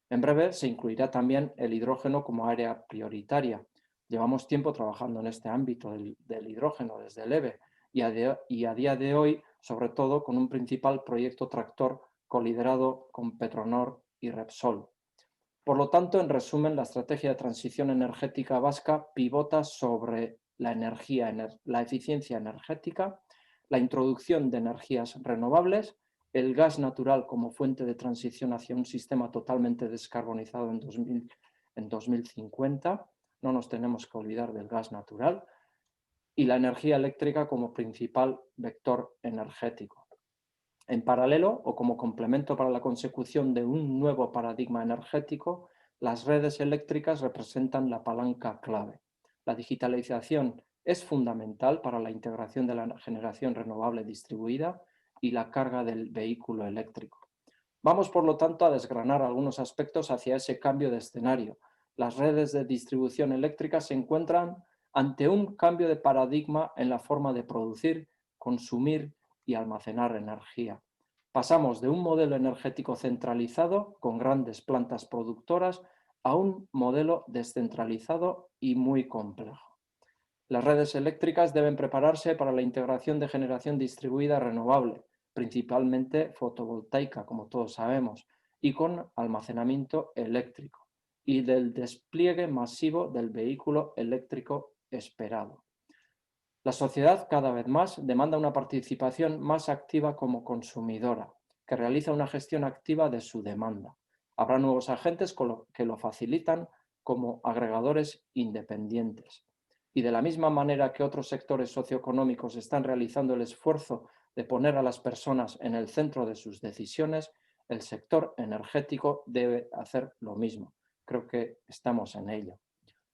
En breve se incluirá también el hidrógeno como área prioritaria. Llevamos tiempo trabajando en este ámbito del hidrógeno desde el EVE, y a día de hoy, sobre todo, con un principal proyecto tractor coliderado con Petronor y Repsol. Por lo tanto, en resumen, la estrategia de transición energética vasca pivota sobre la energía, la eficiencia energética, la introducción de energías renovables, el gas natural como fuente de transición hacia un sistema totalmente descarbonizado en 2050, no nos tenemos que olvidar del gas natural, y la energía eléctrica como principal vector energético. En paralelo, o como complemento para la consecución de un nuevo paradigma energético, las redes eléctricas representan la palanca clave. La digitalización es fundamental para la integración de la generación renovable distribuida y la carga del vehículo eléctrico. Vamos, por lo tanto, a desgranar algunos aspectos hacia ese cambio de escenario. Las redes de distribución eléctrica se encuentran ante un cambio de paradigma en la forma de producir, consumir y almacenar energía. Pasamos de un modelo energético centralizado con grandes plantas productoras a un modelo descentralizado y muy complejo. Las redes eléctricas deben prepararse para la integración de generación distribuida renovable, principalmente fotovoltaica, como todos sabemos, y con almacenamiento eléctrico, y del despliegue masivo del vehículo eléctrico esperado. La sociedad cada vez más demanda una participación más activa como consumidora. que realiza una gestión activa de su demanda. Habrá nuevos agentes que lo facilitan como agregadores independientes. Y de la misma manera que otros sectores socioeconómicos están realizando el esfuerzo de poner a las personas en el centro de sus decisiones, el sector energético debe hacer lo mismo. Creo que estamos en ello.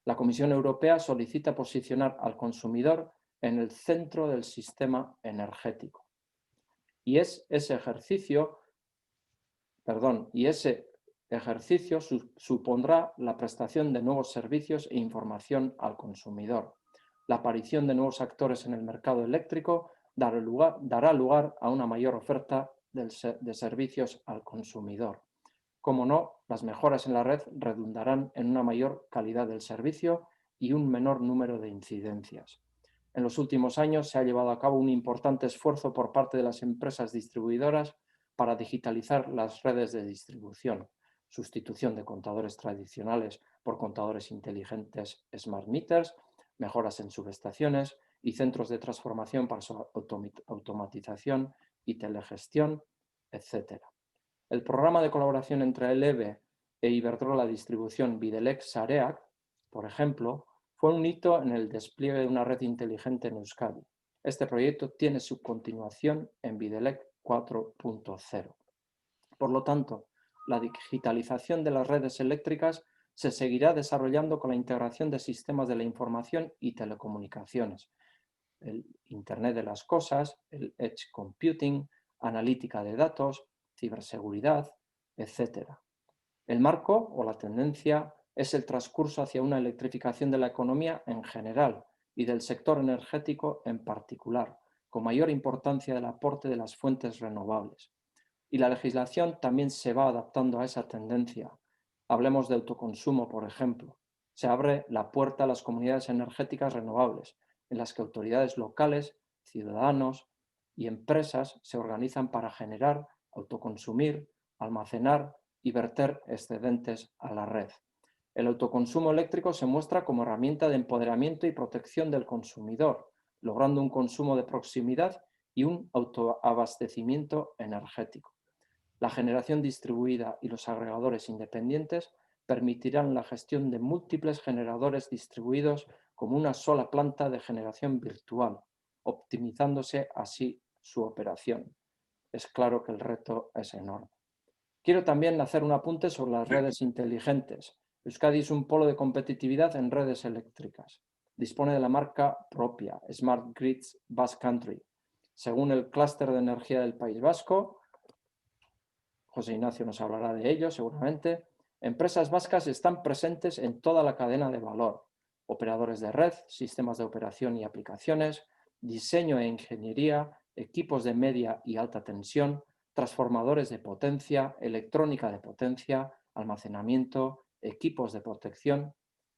La Comisión Europea solicita posicionar al consumidor en el centro del sistema energético. Y ese ejercicio supondrá la prestación de nuevos servicios e información al consumidor. La aparición de nuevos actores en el mercado eléctrico dará lugar a una mayor oferta de servicios al consumidor. Como no, las mejoras en la red redundarán en una mayor calidad del servicio y un menor número de incidencias. En los últimos años se ha llevado a cabo un importante esfuerzo por parte de las empresas distribuidoras para digitalizar las redes de distribución, sustitución de contadores tradicionales por contadores inteligentes smart meters, mejoras en subestaciones y centros de transformación para su automatización y telegestión, etc. El programa de colaboración entre el EVE e Iberdrola Distribución Videlecq-Sareac, por ejemplo, fue un hito en el despliegue de una red inteligente en Euskadi. Este proyecto tiene su continuación en Videlecq 4.0. Por lo tanto, la digitalización de las redes eléctricas se seguirá desarrollando con la integración de sistemas de la información y telecomunicaciones, el Internet de las cosas, el Edge Computing, analítica de datos, ciberseguridad, etc. El marco o la tendencia es el transcurso hacia una electrificación de la economía en general y del sector energético en particular, con mayor importancia del aporte de las fuentes renovables. Y la legislación también se va adaptando a esa tendencia. Hablemos de autoconsumo, por ejemplo. Se abre la puerta a las comunidades energéticas renovables, en las que autoridades locales, ciudadanos y empresas se organizan para generar, autoconsumir, almacenar y verter excedentes a la red. El autoconsumo eléctrico se muestra como herramienta de empoderamiento y protección del consumidor, logrando un consumo de proximidad y un autoabastecimiento energético. La generación distribuida y los agregadores independientes permitirán la gestión de múltiples generadores distribuidos como una sola planta de generación virtual, optimizándose así su operación. Es claro que el reto es enorme. Quiero también hacer un apunte sobre las redes inteligentes. Euskadi es un polo de competitividad en redes eléctricas. Dispone de la marca propia, Smart Grids Basque Country. Según el clúster de energía del País Vasco, José Ignacio nos hablará de ello seguramente, empresas vascas están presentes en toda la cadena de valor. Operadores de red, sistemas de operación y aplicaciones, diseño e ingeniería, equipos de media y alta tensión, transformadores de potencia, electrónica de potencia, almacenamiento, equipos de protección.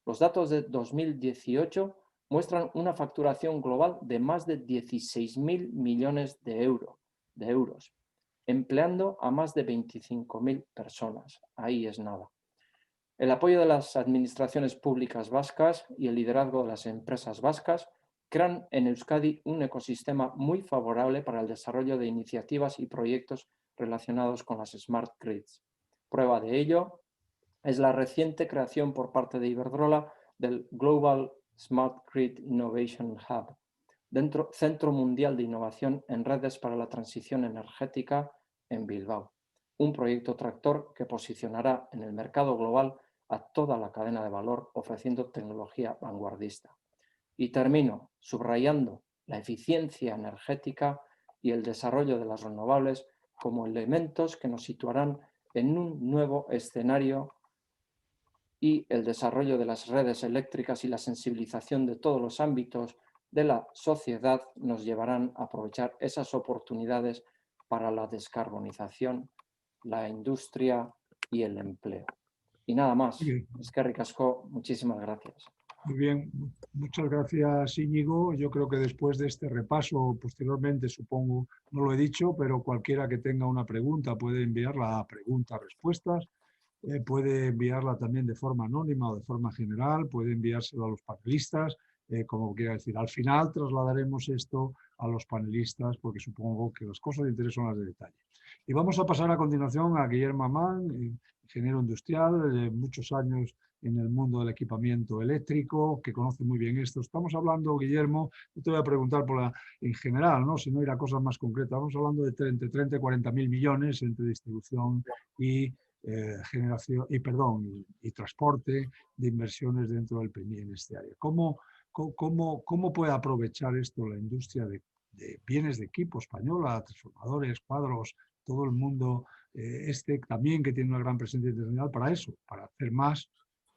Los datos de 2018 muestran una facturación global de más de 16.000 millones de euros, empleando a más de 25.000 personas. Ahí es nada. El apoyo de las administraciones públicas vascas y el liderazgo de las empresas vascas crean en Euskadi un ecosistema muy favorable para el desarrollo de iniciativas y proyectos relacionados con las Smart Grids. Prueba de ello es la reciente creación por parte de Iberdrola del Global Smart Grid Innovation Hub, Centro Mundial de Innovación en Redes para la Transición Energética en Bilbao, un proyecto tractor que posicionará en el mercado global a toda la cadena de valor ofreciendo tecnología vanguardista. Y termino subrayando la eficiencia energética y el desarrollo de las renovables como elementos que nos situarán en un nuevo escenario y el desarrollo de las redes eléctricas y la sensibilización de todos los ámbitos de la sociedad nos llevarán a aprovechar esas oportunidades para la descarbonización, la industria y el empleo. Y nada más. Eskerrik asko, muchísimas gracias. Muy bien, muchas gracias Íñigo. Yo creo que después de este repaso, posteriormente supongo, no lo he dicho, pero cualquiera que tenga una pregunta puede enviarla a preguntas-respuestas, puede enviarla también de forma anónima o de forma general, puede enviárselo a los panelistas como quiera decir. Al final trasladaremos esto a los panelistas porque supongo que las cosas de interés son las de detalle. Y vamos a pasar a continuación a Guillermo Amán, ingeniero industrial de muchos años en el mundo del equipamiento eléctrico, que conoce muy bien esto. Estamos hablando, Guillermo, no te voy a preguntar en general, ¿no? Si no ir a cosas más concretas. Estamos hablando de entre 30 y 40 mil millones entre distribución y generación y transporte de inversiones dentro del PNI en este área. ¿Cómo puede aprovechar esto la industria de bienes de equipo española, transformadores, cuadros, todo el mundo también que tiene una gran presencia internacional para eso, para hacer más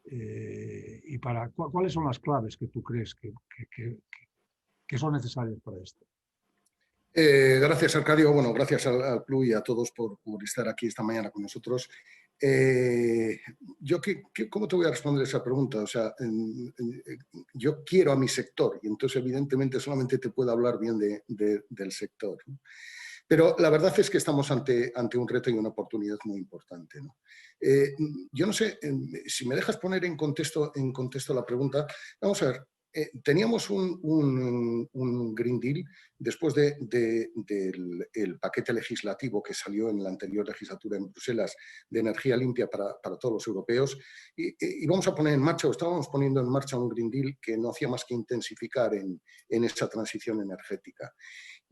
y ¿cuáles son las claves que tú crees que son necesarias para esto? Gracias, Arcadio. Bueno, gracias al Club y a todos por estar aquí esta mañana con nosotros. ¿Cómo te voy a responder esa pregunta? O sea, yo quiero a mi sector y entonces evidentemente solamente te puedo hablar bien del sector, ¿no? Pero la verdad es que estamos ante un reto y una oportunidad muy importante, ¿no? Yo no sé, si me dejas poner en contexto la pregunta, vamos a ver. Teníamos un Green Deal después del paquete legislativo que salió en la anterior legislatura en Bruselas de energía limpia para todos los europeos y vamos a poner en marcha, o estábamos poniendo en marcha un Green Deal que no hacía más que intensificar en esa transición energética.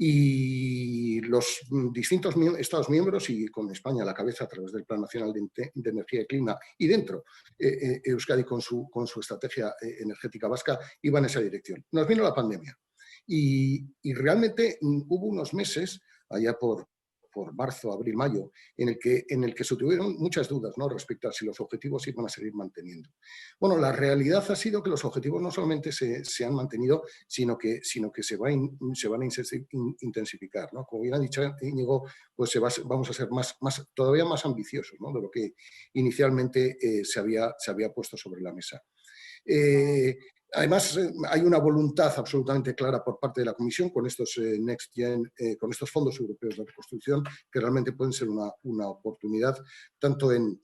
Y los distintos Estados miembros, y con España a la cabeza a través del Plan Nacional de Energía y Clima, y dentro Euskadi con su estrategia energética vasca, iba en esa dirección. Nos vino la pandemia y realmente hubo unos meses, allá por marzo, abril, mayo, en el que se tuvieron muchas dudas, ¿no?, respecto a si los objetivos se iban a seguir manteniendo. Bueno, la realidad ha sido que los objetivos no solamente se han mantenido, sino que se van a intensificar, ¿no? Como bien ha dicho Íñigo, pues vamos a ser todavía más ambiciosos, ¿no?, de lo que inicialmente se había puesto sobre la mesa. Además, hay una voluntad absolutamente clara por parte de la Comisión con estos Next Gen, con estos fondos europeos de reconstrucción, que realmente pueden ser una oportunidad tanto en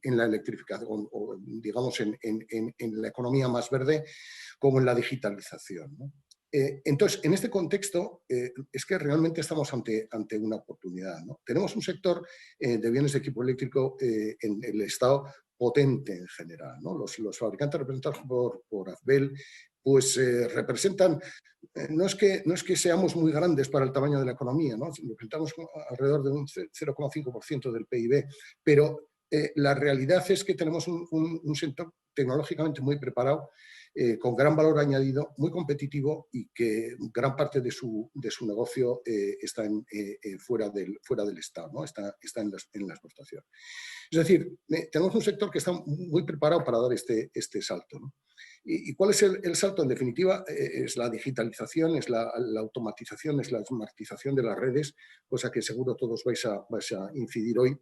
la electrificación o digamos en la economía más verde como en la digitalización, ¿no? Entonces, en este contexto, es que realmente estamos ante una oportunidad, ¿no? Tenemos un sector de bienes de equipo eléctrico en el Estado potente en general, ¿no? Los fabricantes representados por ACBEL pues representan, no es que seamos muy grandes para el tamaño de la economía, ¿no? Representamos alrededor de un 0,5% del PIB, pero la realidad es que tenemos un sector tecnológicamente muy preparado, con gran valor añadido, muy competitivo y que gran parte de su negocio está fuera del Estado, ¿no? Está en la exportación. Es decir, tenemos un sector que está muy preparado para dar este salto, ¿no? ¿Y cuál es el salto? En definitiva, es la digitalización, es la automatización, es la smartización de las redes, cosa que seguro todos vais a incidir hoy.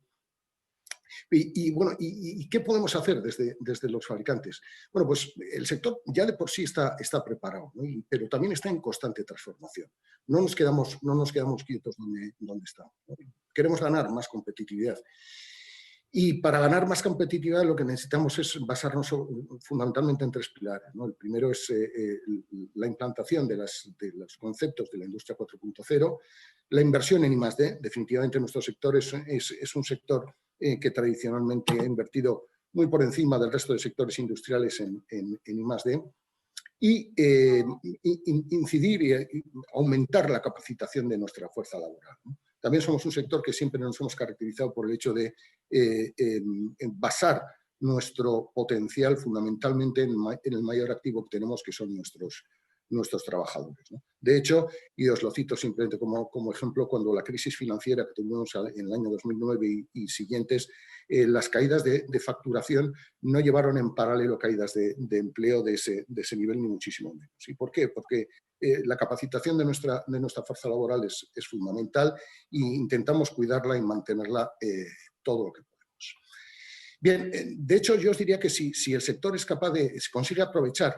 ¿Y qué podemos hacer desde los fabricantes? Bueno, pues el sector ya de por sí está preparado, ¿no? Pero también está en constante transformación. No nos quedamos quietos donde estamos, ¿no? Queremos ganar más competitividad. Y para ganar más competitividad lo que necesitamos es basarnos fundamentalmente en tres pilares, ¿no? El primero es la implantación de los conceptos de la industria 4.0, la inversión en I+D. Definitivamente nuestro sector es un sector que tradicionalmente ha invertido muy por encima del resto de sectores industriales en I+D, y incidir y aumentar la capacitación de nuestra fuerza laboral, ¿no? También somos un sector que siempre nos hemos caracterizado por el hecho de basar nuestro potencial fundamentalmente en el mayor activo que tenemos, que son nuestros trabajadores, ¿no? De hecho, y os lo cito simplemente como ejemplo, cuando la crisis financiera que tuvimos en el año 2009 y siguientes, las caídas de facturación no llevaron en paralelo caídas de empleo de ese nivel, ni muchísimo menos. ¿Y por qué? Porque la capacitación de nuestra fuerza laboral es fundamental e intentamos cuidarla y mantenerla todo lo que podemos. Bien, de hecho yo os diría que si el sector es capaz si consigue aprovechar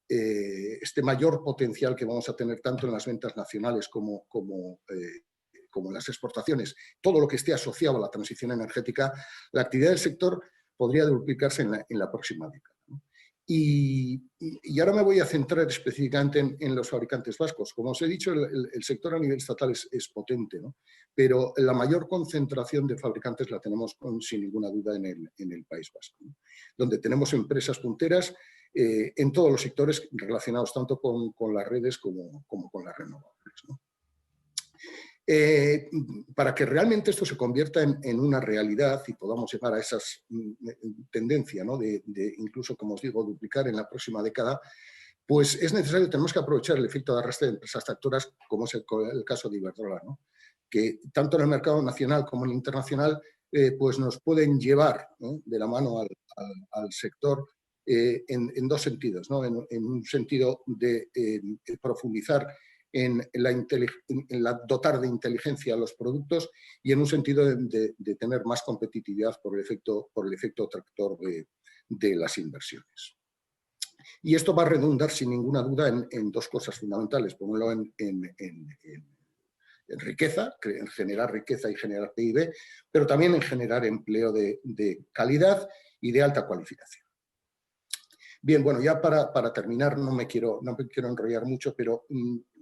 este mayor potencial que vamos a tener tanto en las ventas nacionales como en las exportaciones, todo lo que esté asociado a la transición energética, la actividad del sector podría duplicarse en la próxima década, ¿no? Y ahora me voy a centrar específicamente en los fabricantes vascos. Como os he dicho, el sector a nivel estatal es potente, ¿no? Pero la mayor concentración de fabricantes la tenemos sin ninguna duda en el País Vasco, ¿no? Donde tenemos empresas punteras en todos los sectores relacionados tanto con las redes como con las renovables, ¿no? Para que realmente esto se convierta en una realidad y podamos llegar a esas tendencias, ¿no? de incluso, como os digo, duplicar en la próxima década, pues es necesario, tenemos que aprovechar el efecto de arrastre de empresas tractoras, como es el caso de Iberdrola, ¿no? Que tanto en el mercado nacional como en el internacional pues nos pueden llevar, ¿no? de la mano al sector en dos sentidos, ¿no? En un sentido de profundizar en dotar de inteligencia a los productos y en un sentido de tener más competitividad por el efecto tractor de las inversiones. Y esto va a redundar sin ninguna duda en dos cosas fundamentales. Por un lado, en riqueza, en generar riqueza y generar PIB, pero también en generar empleo de calidad y de alta cualificación. Bien, bueno, ya para terminar, no me quiero enrollar mucho, pero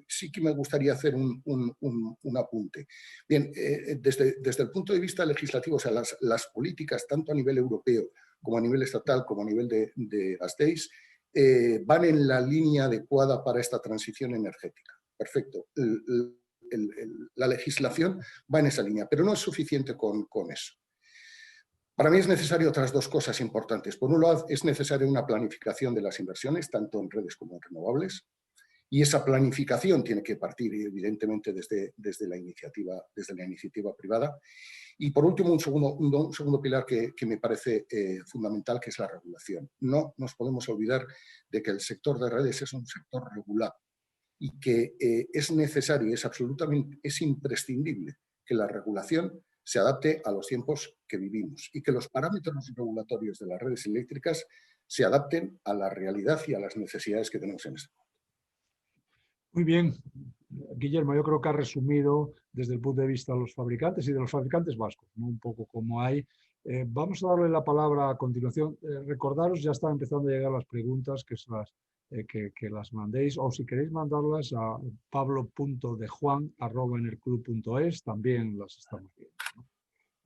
sí que me gustaría hacer un apunte. Bien, desde el punto de vista legislativo, o sea, las políticas, tanto a nivel europeo como a nivel estatal, como a nivel de Gasteiz, van en la línea adecuada para esta transición energética. Perfecto. La legislación va en esa línea, pero no es suficiente con eso. Para mí es necesario otras dos cosas importantes. Por un lado, es necesaria una planificación de las inversiones, tanto en redes como en renovables, y esa planificación tiene que partir, evidentemente, desde la iniciativa privada. Y, por último, un segundo pilar que me parece fundamental, que es la regulación. No nos podemos olvidar de que el sector de redes es un sector regulado y que es necesario, es imprescindible que la regulación se adapte a los tiempos que vivimos y que los parámetros regulatorios de las redes eléctricas se adapten a la realidad y a las necesidades que tenemos en este momento. Muy bien, Guillermo, yo creo que ha resumido desde el punto de vista de los fabricantes y de los fabricantes vascos, ¿no? Un poco como hay. Vamos a darle la palabra a continuación. Recordaros, ya están empezando a llegar las preguntas, que las mandéis, o si queréis mandarlas a pablo.dejuan@enerclub.es, también las estamos viendo, ¿no?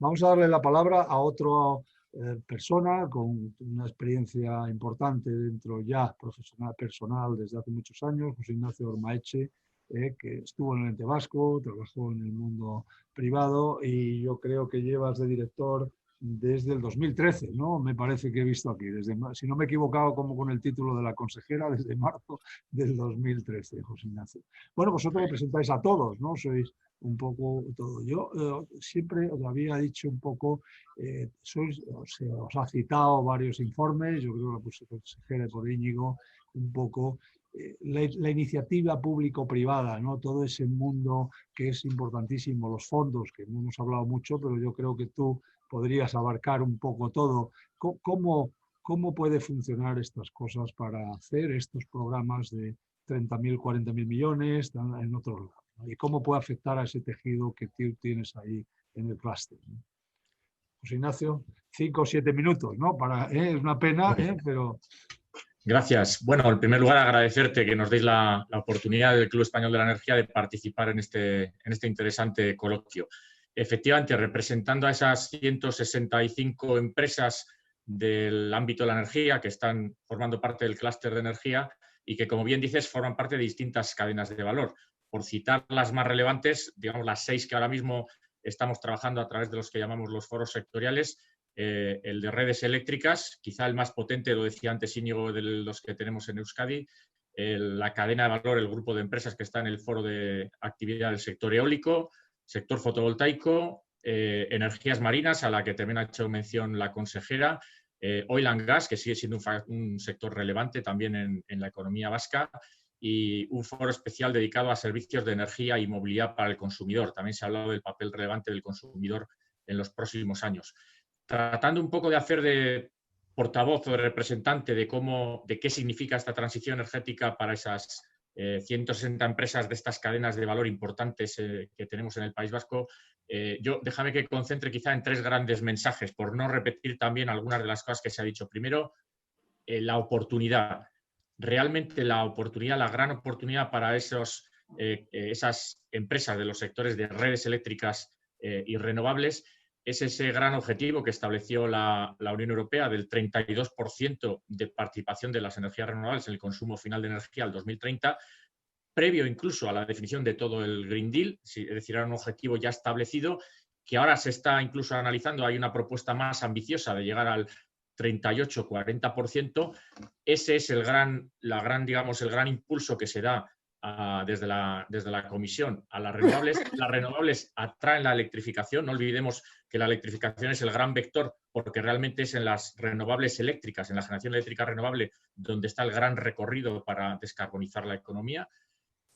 Vamos a darle la palabra a otra persona con una experiencia importante dentro ya profesional, personal, desde hace muchos años, José Ignacio Ormaeche, que estuvo en el ente vasco, trabajó en el mundo privado y yo creo que llevas de director desde el 2013, ¿no? Me parece que he visto aquí, si no me he equivocado como con el título de la consejera, desde marzo del 2013, José Ignacio. Bueno, vosotros representáis a todos, ¿no? Sois un poco todo. Yo siempre os había dicho un poco, os ha citado varios informes, yo creo que la consejera por Íñigo, un poco la iniciativa público-privada, ¿no? Todo ese mundo que es importantísimo, los fondos, que no hemos hablado mucho, pero yo creo que tú podrías abarcar un poco todo. ¿Cómo puede funcionar estas cosas para hacer estos programas de 30.000, 40.000 millones en otros lados, ¿no? Y cómo puede afectar a ese tejido que tú tienes ahí en el clúster, ¿no? José Ignacio, 5 o 7 minutos, ¿no? Es una pena, pero... Gracias. Bueno, en primer lugar, agradecerte que nos deis la oportunidad del Club Español de la Energía de participar en este interesante coloquio. Efectivamente, representando a esas 165 empresas del ámbito de la energía que están formando parte del clúster de energía y que, como bien dices, forman parte de distintas cadenas de valor. Por citar las más relevantes, digamos las 6 que ahora mismo estamos trabajando a través de los que llamamos los foros sectoriales, el de redes eléctricas, quizá el más potente, lo decía antes Íñigo, de los que tenemos en Euskadi, la cadena de valor, el grupo de empresas que está en el foro de actividad del sector eólico, sector fotovoltaico, energías marinas, a la que también ha hecho mención la consejera, oil and gas, que sigue siendo un sector relevante también en la economía vasca, y un foro especial dedicado a servicios de energía y movilidad para el consumidor. También se ha hablado del papel relevante del consumidor en los próximos años. Tratando un poco de hacer de portavoz o de representante de qué significa esta transición energética para esas 160 empresas de estas cadenas de valor importantes que tenemos en el País Vasco, déjame que concentre quizá en 3 grandes mensajes, por no repetir también algunas de las cosas que se ha dicho. Primero, la oportunidad. Realmente la oportunidad, la gran oportunidad para esas empresas de los sectores de redes eléctricas y renovables es ese gran objetivo que estableció la Unión Europea del 32% de participación de las energías renovables en el consumo final de energía al 2030, previo incluso a la definición de todo el Green Deal, es decir, era un objetivo ya establecido que ahora se está incluso analizando. Hay una propuesta más ambiciosa de llegar al 38-40%. Ese es el gran impulso que se da desde la Comisión a las renovables. Las renovables atraen la electrificación. No olvidemos que la electrificación es el gran vector, porque realmente es en las renovables eléctricas, en la generación eléctrica renovable, donde está el gran recorrido para descarbonizar la economía.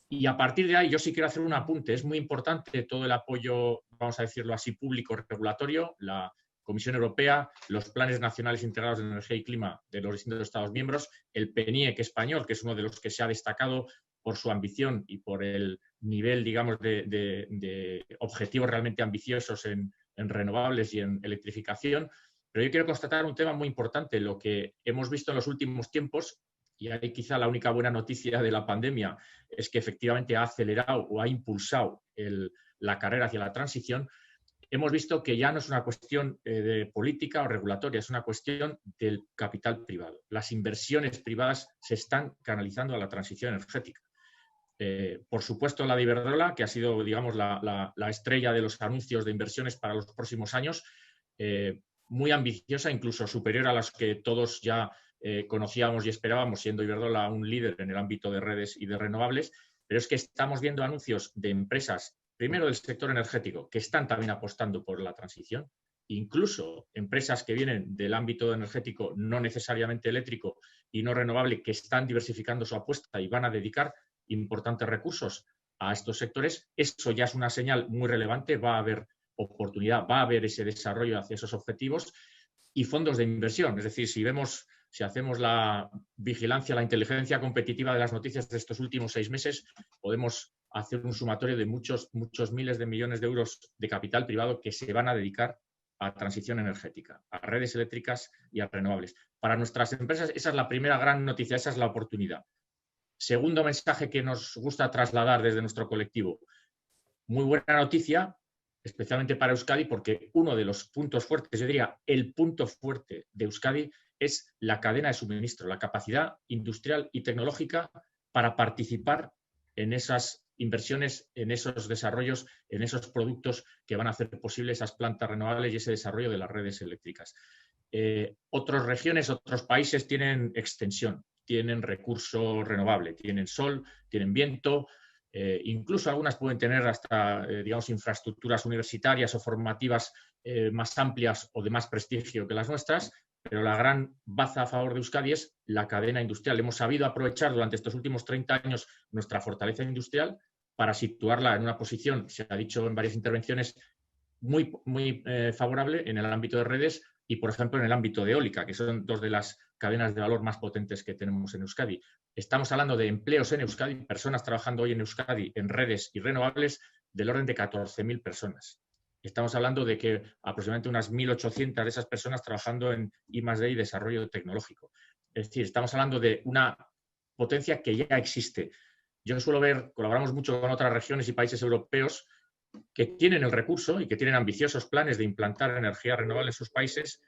Y a partir de ahí yo sí quiero hacer un apunte. Es muy importante todo el apoyo, vamos a decirlo así, público regulatorio, la Comisión Europea, los planes nacionales integrados de energía y clima de los distintos Estados miembros, el PNIEC español, que es uno de los que se ha destacado por su ambición y por el nivel, digamos, de objetivos realmente ambiciosos en renovables y en electrificación. Pero yo quiero constatar un tema muy importante. Lo que hemos visto en los últimos tiempos, y ahí quizá la única buena noticia de la pandemia es que efectivamente ha acelerado o ha impulsado la carrera hacia la transición. Hemos visto que ya no es una cuestión de política o regulatoria, es una cuestión del capital privado. Las inversiones privadas se están canalizando a la transición energética. Por supuesto, la de Iberdrola, que ha sido, digamos, la estrella de los anuncios de inversiones para los próximos años, muy ambiciosa, incluso superior a las que todos ya conocíamos y esperábamos, siendo Iberdrola un líder en el ámbito de redes y de renovables. Pero es que estamos viendo anuncios de empresas, primero del sector energético, que están también apostando por la transición, incluso empresas que vienen del ámbito energético no necesariamente eléctrico y no renovable, que están diversificando su apuesta y van a dedicar importantes recursos a estos sectores. Eso ya es una señal muy relevante. Va a haber oportunidad, va a haber ese desarrollo hacia esos objetivos. Y fondos de inversión, es decir, si hacemos la vigilancia, la inteligencia competitiva de las noticias de estos últimos 6 meses, podemos hacer un sumatorio de muchos miles de millones de euros de capital privado que se van a dedicar a transición energética, a redes eléctricas y a renovables. Para nuestras empresas esa es la primera gran noticia, esa es la oportunidad. Segundo mensaje que nos gusta trasladar desde nuestro colectivo. Muy buena noticia, especialmente para Euskadi, porque uno de los puntos fuertes, yo diría el punto fuerte de Euskadi, es la cadena de suministro, la capacidad industrial y tecnológica para participar en esas inversiones, en esos desarrollos, en esos productos que van a hacer posible esas plantas renovables y ese desarrollo de las redes eléctricas. Otras regiones, otros países tienen extensión, tienen recurso renovable, tienen sol, tienen viento, incluso algunas pueden tener hasta, digamos, infraestructuras universitarias o formativas más amplias o de más prestigio que las nuestras, pero la gran baza a favor de Euskadi es la cadena industrial. Hemos sabido aprovechar durante estos últimos 30 años nuestra fortaleza industrial para situarla en una posición, se ha dicho en varias intervenciones, muy favorable en el ámbito de redes y, por ejemplo, en el ámbito de eólica, que son dos de las cadenas de valor más potentes que tenemos en Euskadi. Estamos hablando de empleos en Euskadi, personas trabajando hoy en Euskadi en redes y renovables del orden de 14.000 personas. Estamos hablando de que aproximadamente unas 1.800 de esas personas trabajando en I+D y desarrollo tecnológico. Es decir, estamos hablando de una potencia que ya existe. Yo suelo colaboramos mucho con otras regiones y países europeos que tienen el recurso y que tienen ambiciosos planes de implantar energía renovable en sus países,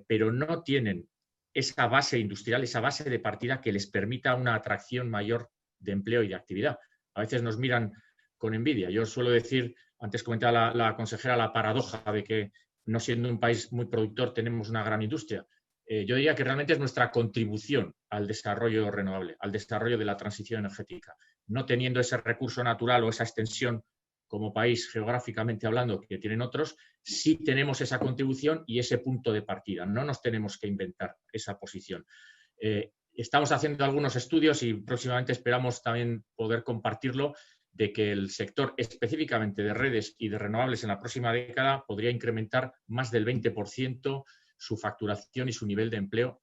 pero no tienen esa base industrial, esa base de partida que les permita una atracción mayor de empleo y de actividad. A veces nos miran con envidia. Yo suelo decir, antes comentaba la consejera, la paradoja de que no siendo un país muy productor tenemos una gran industria. Yo diría que realmente es nuestra contribución al desarrollo renovable, al desarrollo de la transición energética. No teniendo ese recurso natural o esa extensión como país geográficamente hablando que tienen otros, sí tenemos esa contribución y ese punto de partida. No nos tenemos que inventar esa posición. Estamos haciendo algunos estudios y próximamente esperamos también poder compartirlo, de que el sector específicamente de redes y de renovables en la próxima década podría incrementar más del 20% su facturación y su nivel de empleo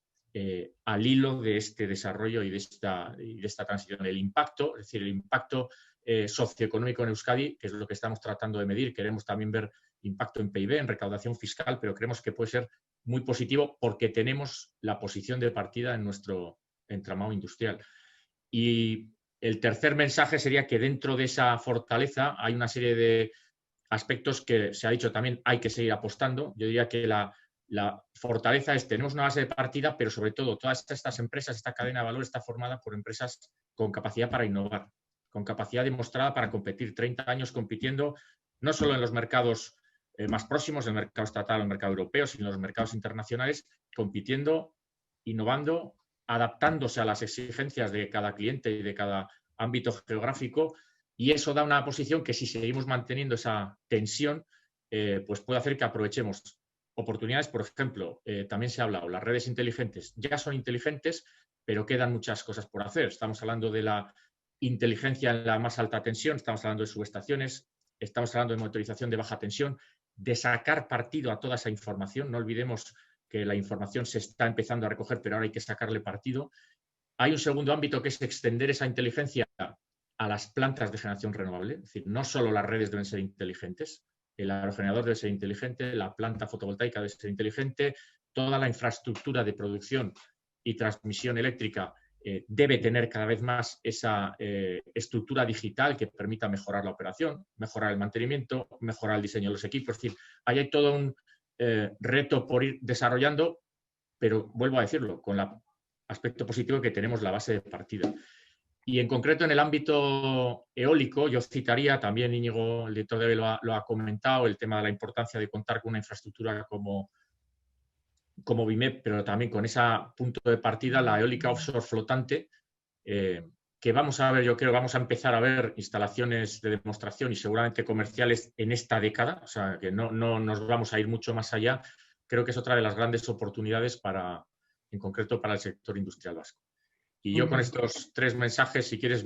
al hilo de este desarrollo y de esta transición. El impacto, es decir, el impacto socioeconómico en Euskadi, que es lo que estamos tratando de medir. Queremos también ver impacto en PIB, en recaudación fiscal, pero creemos que puede ser muy positivo porque tenemos la posición de partida en nuestro entramado industrial. Y el tercer mensaje sería que dentro de esa fortaleza hay una serie de aspectos que se ha dicho también hay que seguir apostando. Yo diría que la fortaleza es, tenemos una base de partida, pero sobre todo todas estas empresas, esta cadena de valor está formada por empresas con capacidad para innovar, con capacidad demostrada para competir, 30 años compitiendo, no solo en los mercados más próximos, el mercado estatal o el mercado europeo, sino en los mercados internacionales, compitiendo, innovando, adaptándose a las exigencias de cada cliente y de cada ámbito geográfico, y eso da una posición que si seguimos manteniendo esa tensión, pues puede hacer que aprovechemos oportunidades. Por ejemplo, también se ha hablado, las redes inteligentes ya son inteligentes, pero quedan muchas cosas por hacer. Estamos hablando de la inteligencia en la más alta tensión, estamos hablando de subestaciones, estamos hablando de motorización de baja tensión, de sacar partido a toda esa información. No olvidemos que la información se está empezando a recoger, pero ahora hay que sacarle partido. Hay un segundo ámbito que es extender esa inteligencia a las plantas de generación renovable. Es decir, no solo las redes deben ser inteligentes, el aerogenerador debe ser inteligente, la planta fotovoltaica debe ser inteligente, toda la infraestructura de producción y transmisión eléctrica debe tener cada vez más esa estructura digital que permita mejorar la operación, mejorar el mantenimiento, mejorar el diseño de los equipos. Es decir, ahí hay todo un reto por ir desarrollando, pero vuelvo a decirlo, con el aspecto positivo que tenemos la base de partida. Y en concreto en el ámbito eólico, yo citaría, también Íñigo, el director de EVE lo ha comentado, el tema de la importancia de contar con una infraestructura como BIMEP, pero también con ese punto de partida, la eólica offshore flotante, que vamos a ver, yo creo, vamos a empezar a ver instalaciones de demostración y seguramente comerciales en esta década, o sea, que no nos vamos a ir mucho más allá. Creo que es otra de las grandes oportunidades en concreto para el sector industrial vasco. Y yo con estos 3 mensajes, si quieres,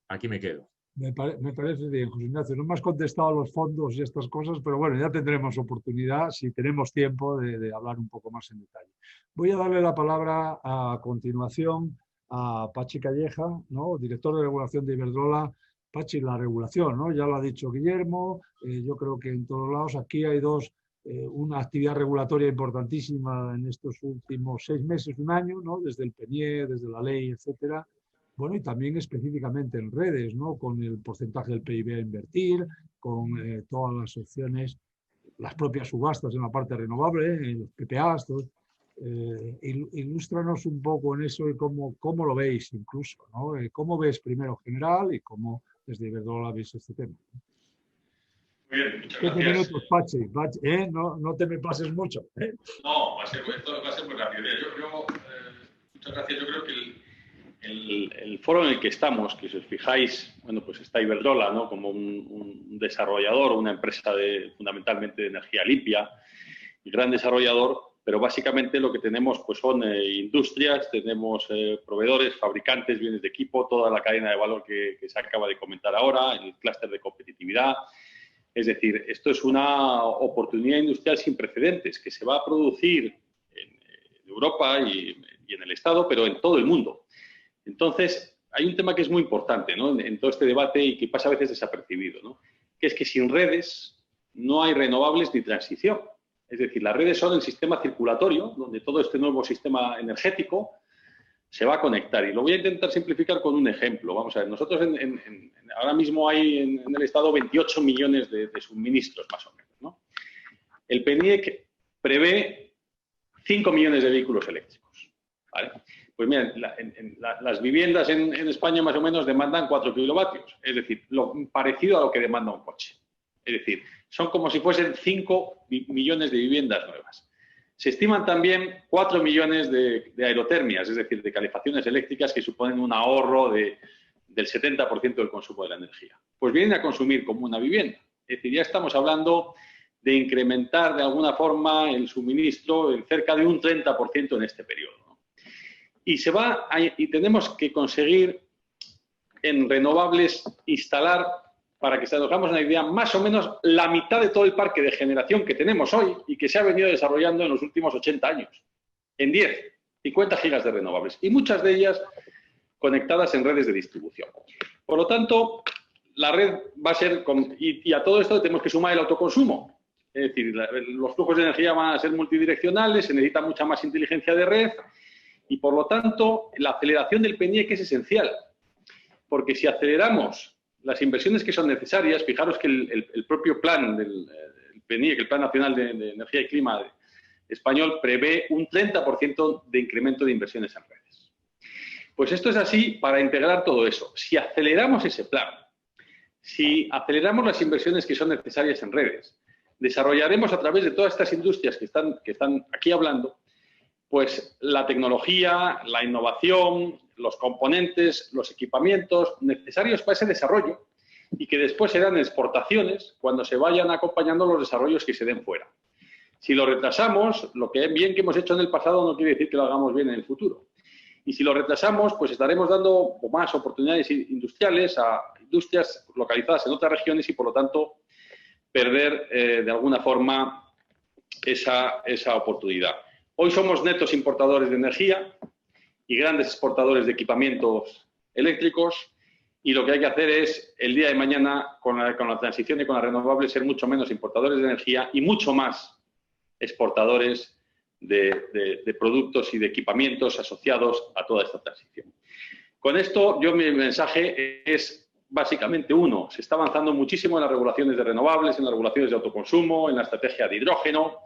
aquí me quedo. Me parece bien, José Ignacio. No me has contestado a los fondos y estas cosas, pero bueno, ya tendremos oportunidad, si tenemos tiempo, de hablar un poco más en detalle. Voy a darle la palabra a continuación a Pachi Calleja, ¿no? Director de regulación de Iberdrola. Pachi, la regulación, ¿no? Ya lo ha dicho Guillermo, yo creo que en todos lados aquí hay una actividad regulatoria importantísima en estos últimos 6 meses, un año, ¿no? Desde el PNIE, desde la ley, etcétera. Bueno, y también específicamente en redes, ¿no? Con el porcentaje del PIB a invertir, con todas las opciones, las propias subastas en la parte renovable, los PPAs, todo. Ilústranos un poco en eso y cómo lo veis incluso, ¿no? ¿Cómo ves primero general y cómo desde Iberdrola veis este tema? Muy bien, muchas 7 gracias. minutos, Pachi. No te me pases mucho. No, va a ser muy rápido. Muchas gracias. Yo creo que el foro en el que estamos, que si os fijáis, bueno, pues está Iberdrola, ¿no? Como un desarrollador, una empresa fundamentalmente de energía limpia, y gran desarrollador, pero básicamente lo que tenemos pues son industrias, tenemos proveedores, fabricantes, bienes de equipo, toda la cadena de valor que se acaba de comentar ahora, el clúster de competitividad. Es decir, esto es una oportunidad industrial sin precedentes que se va a producir en Europa y en el Estado, pero en todo el mundo. Entonces, hay un tema que es muy importante, ¿no? en todo este debate y que pasa a veces desapercibido, ¿no? Que es que sin redes no hay renovables ni transición. Es decir, las redes son el sistema circulatorio, donde todo este nuevo sistema energético se va a conectar. Y lo voy a intentar simplificar con un ejemplo. Vamos a ver, nosotros ahora mismo hay en el Estado 28 millones de suministros, más o menos, ¿no? El PNIEC prevé 5 millones de vehículos eléctricos, ¿vale? Pues mira, las viviendas en España más o menos demandan 4 kilovatios, es decir, parecido a lo que demanda un coche. Es decir, son como si fuesen 5 millones de viviendas nuevas. Se estiman también 4 millones de aerotermias, es decir, de calefacciones eléctricas que suponen un ahorro del 70% del consumo de la energía. Pues vienen a consumir como una vivienda. Es decir, ya estamos hablando de incrementar de alguna forma el suministro en cerca de un 30% en este periodo, ¿no? Y tenemos que conseguir en renovables instalar, para que se nos hagamos una idea, más o menos la mitad de todo el parque de generación que tenemos hoy y que se ha venido desarrollando en los últimos 80 años, en 50 gigas de renovables, y muchas de ellas conectadas en redes de distribución. Por lo tanto, la red va a ser, y a todo esto tenemos que sumar el autoconsumo. Es decir, los flujos de energía van a ser multidireccionales, se necesita mucha más inteligencia de red y, por lo tanto, la aceleración del PNIEC es esencial. Porque si aceleramos las inversiones que son necesarias, fijaros que el propio plan del PNIEC, el Plan Nacional de Energía y Clima español, prevé un 30% de incremento de inversiones en redes. Pues esto es así para integrar todo eso. Si aceleramos ese plan, si aceleramos las inversiones que son necesarias en redes, desarrollaremos a través de todas estas industrias que están aquí hablando, pues la tecnología, la innovación, los componentes, los equipamientos necesarios para ese desarrollo y que después serán exportaciones cuando se vayan acompañando los desarrollos que se den fuera. Si lo retrasamos, lo que bien que hemos hecho en el pasado no quiere decir que lo hagamos bien en el futuro. Y si lo retrasamos, pues estaremos dando más oportunidades industriales a industrias localizadas en otras regiones y, por lo tanto, perder de alguna forma esa oportunidad. Hoy somos netos importadores de energía y grandes exportadores de equipamientos eléctricos y lo que hay que hacer es, el día de mañana, con la transición y con las renovables, ser mucho menos importadores de energía y mucho más exportadores de productos y de equipamientos asociados a toda esta transición. Con esto, mi mensaje es básicamente uno, se está avanzando muchísimo en las regulaciones de renovables, en las regulaciones de autoconsumo, en la estrategia de hidrógeno,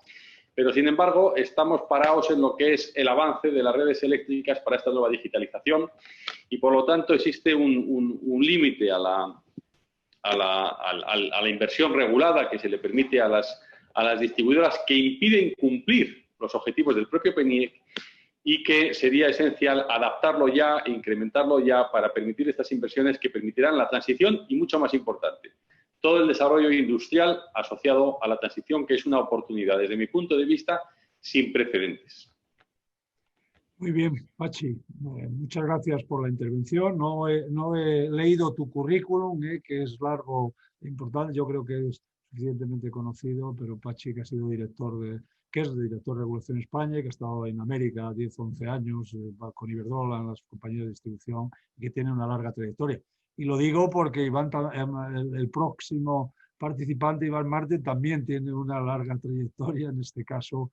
pero sin embargo estamos parados en lo que es el avance de las redes eléctricas para esta nueva digitalización y por lo tanto existe un límite a la inversión regulada que se le permite a las distribuidoras que impiden cumplir los objetivos del propio PNIEC y que sería esencial adaptarlo ya e incrementarlo ya para permitir estas inversiones que permitirán la transición y, mucho más importante, todo el desarrollo industrial asociado a la transición, que es una oportunidad, desde mi punto de vista, sin precedentes. Muy bien, Pachi. Muchas gracias por la intervención. No he leído tu currículum, que es largo e importante. Yo creo que es suficientemente conocido, pero Pachi, que ha sido director de Regulación España, que ha estado en América 10 o 11 años con Iberdrola en las compañías de distribución y que tiene una larga trayectoria. Y lo digo porque Iván, el próximo participante, Iván Marte, también tiene una larga trayectoria, en este caso,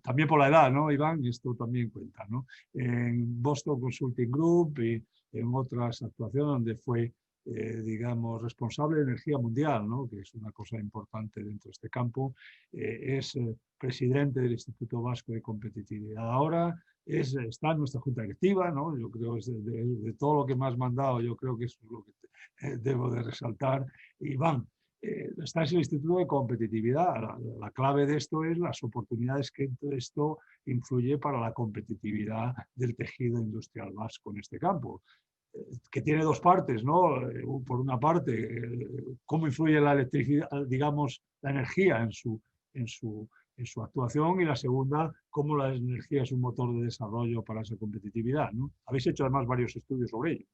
también por la edad, ¿no, Iván? Esto también cuenta, ¿no? En Boston Consulting Group y en otras actuaciones donde fue, digamos, responsable de energía mundial, ¿no? Que es una cosa importante dentro de este campo. Es presidente del Instituto Vasco de Competitividad. Ahora está en nuestra junta directiva, ¿no? Yo creo que de todo lo que me has mandado, yo creo que eso es lo que debo de resaltar. Iván, está en el Instituto de Competitividad. La clave de esto es las oportunidades que esto influye para la competitividad del tejido industrial vasco en este campo, que tiene dos partes, ¿no? Por una parte, cómo influye la electricidad, digamos, la energía en su actuación, y la segunda, cómo la energía es un motor de desarrollo para esa competitividad, ¿no? Habéis hecho además varios estudios sobre ello.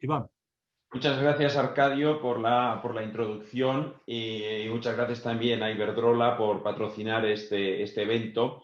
Iván. Muchas gracias, Arcadio, por la introducción y muchas gracias también a Iberdrola por patrocinar este evento.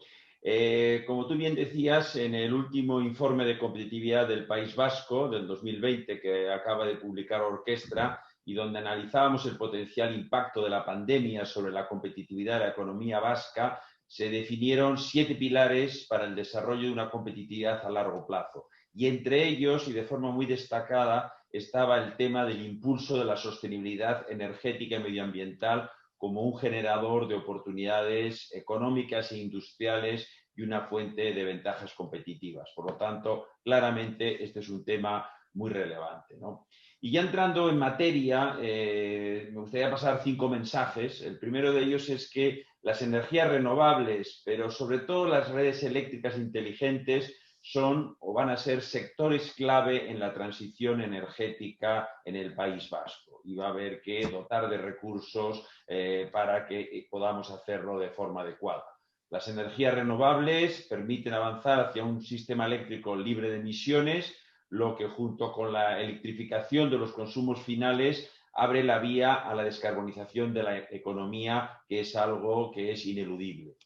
Como tú bien decías, en el último informe de competitividad del País Vasco del 2020 que acaba de publicar Orquestra y donde analizábamos el potencial impacto de la pandemia sobre la competitividad de la economía vasca, se definieron 7 pilares para el desarrollo de una competitividad a largo plazo. Y entre ellos, y de forma muy destacada, estaba el tema del impulso de la sostenibilidad energética y medioambiental como un generador de oportunidades económicas e industriales y una fuente de ventajas competitivas. Por lo tanto, claramente este es un tema muy relevante, ¿no? Y ya entrando en materia, me gustaría pasar 5 mensajes. El primero de ellos es que las energías renovables, pero sobre todo las redes eléctricas inteligentes, son o van a ser sectores clave en la transición energética en el País Vasco. Y va a haber que dotar de recursos para que podamos hacerlo de forma adecuada. Las energías renovables permiten avanzar hacia un sistema eléctrico libre de emisiones, lo que junto con la electrificación de los consumos finales abre la vía a la descarbonización de la economía, que es algo que es ineludible.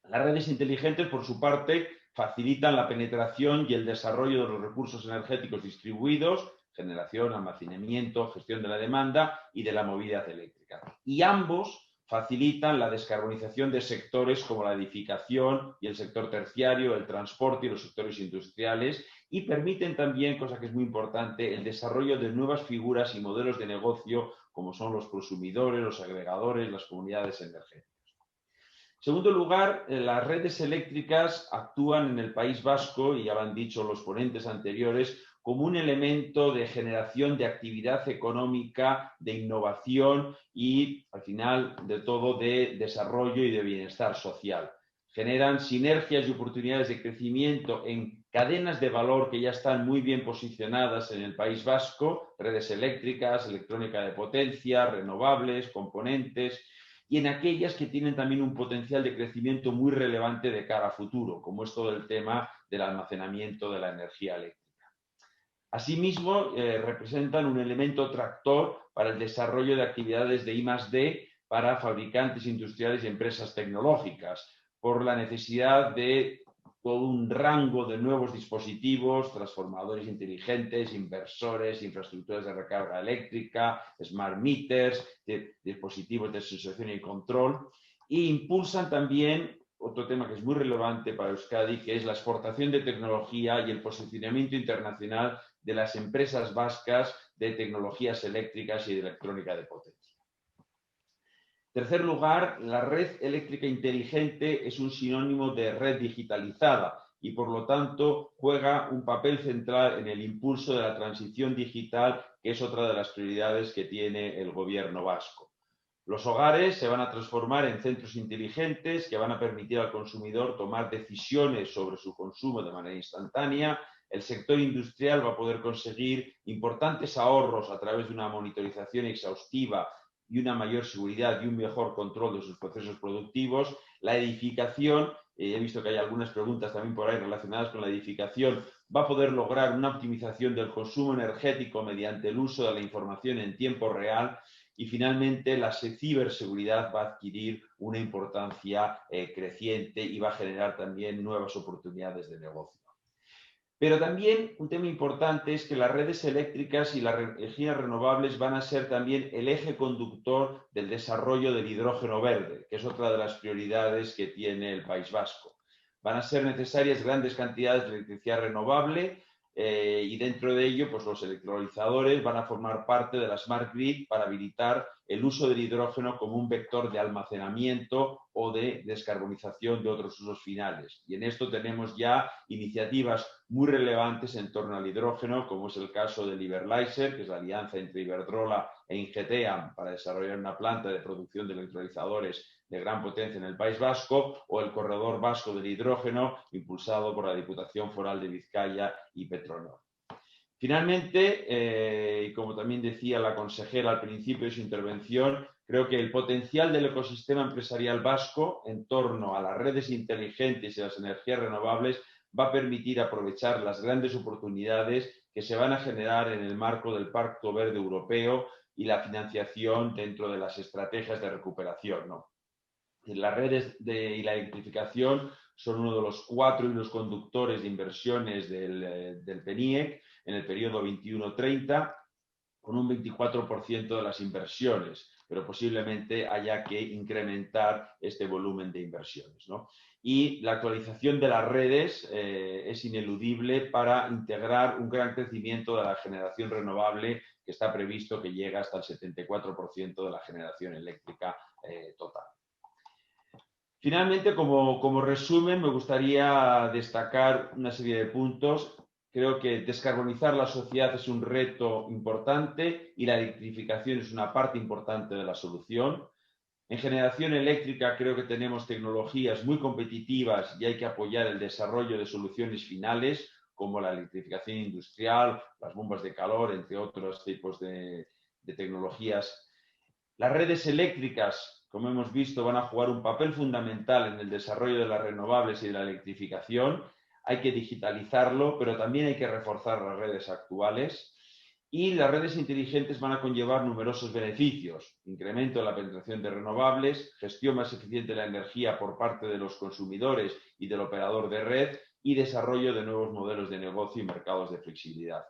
Las redes inteligentes, por su parte, facilitan la penetración y el desarrollo de los recursos energéticos distribuidos, generación, almacenamiento, gestión de la demanda y de la movilidad eléctrica. Y ambos facilitan la descarbonización de sectores como la edificación y el sector terciario, el transporte y los sectores industriales, y permiten también, cosa que es muy importante, el desarrollo de nuevas figuras y modelos de negocio como son los prosumidores, los agregadores, las comunidades energéticas. En segundo lugar, las redes eléctricas actúan en el País Vasco, y ya lo han dicho los ponentes anteriores, como un elemento de generación de actividad económica, de innovación y, al final de todo, de desarrollo y de bienestar social. Generan sinergias y oportunidades de crecimiento en cadenas de valor que ya están muy bien posicionadas en el País Vasco, redes eléctricas, electrónica de potencia, renovables, componentes, y en aquellas que tienen también un potencial de crecimiento muy relevante de cara a futuro, como es todo el tema del almacenamiento de la energía eléctrica. Asimismo, representan un elemento tractor para el desarrollo de actividades de I+D para fabricantes industriales y empresas tecnológicas, por la necesidad de todo un rango de nuevos dispositivos, transformadores inteligentes, inversores, infraestructuras de recarga eléctrica, smart meters, dispositivos de sensación y control, e impulsan también otro tema que es muy relevante para Euskadi, que es la exportación de tecnología y el posicionamiento internacional de las empresas vascas de tecnologías eléctricas y de electrónica de potencia. En tercer lugar, la red eléctrica inteligente es un sinónimo de red digitalizada y, por lo tanto, juega un papel central en el impulso de la transición digital, que es otra de las prioridades que tiene el gobierno vasco. Los hogares se van a transformar en centros inteligentes que van a permitir al consumidor tomar decisiones sobre su consumo de manera instantánea. El sector industrial va a poder conseguir importantes ahorros a través de una monitorización exhaustiva y una mayor seguridad y un mejor control de sus procesos productivos. La edificación, he visto que hay algunas preguntas también por ahí relacionadas con la edificación, va a poder lograr una optimización del consumo energético mediante el uso de la información en tiempo real. Y finalmente, la ciberseguridad va a adquirir una importancia creciente y va a generar también nuevas oportunidades de negocio. Pero también un tema importante es que las redes eléctricas y las energías renovables van a ser también el eje conductor del desarrollo del hidrógeno verde, que es otra de las prioridades que tiene el País Vasco. Van a ser necesarias grandes cantidades de electricidad renovable, y dentro de ello, pues los electrolizadores van a formar parte de la Smart Grid para habilitar el uso del hidrógeno como un vector de almacenamiento o de descarbonización de otros usos finales. Y en esto tenemos ya iniciativas muy relevantes en torno al hidrógeno, como es el caso del Iberlyzer, que es la alianza entre Iberdrola e Ingeteam para desarrollar una planta de producción de electrolizadores de gran potencia en el País Vasco, o el Corredor Vasco del Hidrógeno, impulsado por la Diputación Foral de Vizcaya y Petronor. Finalmente, y como también decía la consejera al principio de su intervención, creo que el potencial del ecosistema empresarial vasco en torno a las redes inteligentes y las energías renovables va a permitir aprovechar las grandes oportunidades que se van a generar en el marco del Pacto Verde Europeo y la financiación dentro de las estrategias de recuperación, ¿no? Las redes y la electrificación son uno de los 4 hilos conductores de inversiones del PNIEC en el periodo 21-30, con un 24% de las inversiones, pero posiblemente haya que incrementar este volumen de inversiones, ¿no? Y la actualización de las redes es ineludible para integrar un gran crecimiento de la generación renovable, que está previsto que llegue hasta el 74% de la generación eléctrica total. Finalmente, como resumen, me gustaría destacar una serie de puntos. Creo que descarbonizar la sociedad es un reto importante y la electrificación es una parte importante de la solución. En generación eléctrica creo que tenemos tecnologías muy competitivas y hay que apoyar el desarrollo de soluciones finales como la electrificación industrial, las bombas de calor, entre otros tipos de tecnologías. Las redes eléctricas, como hemos visto, van a jugar un papel fundamental en el desarrollo de las renovables y de la electrificación. Hay que digitalizarlo, pero también hay que reforzar las redes actuales. Y las redes inteligentes van a conllevar numerosos beneficios: incremento de la penetración de renovables, gestión más eficiente de la energía por parte de los consumidores y del operador de red, y desarrollo de nuevos modelos de negocio y mercados de flexibilidad.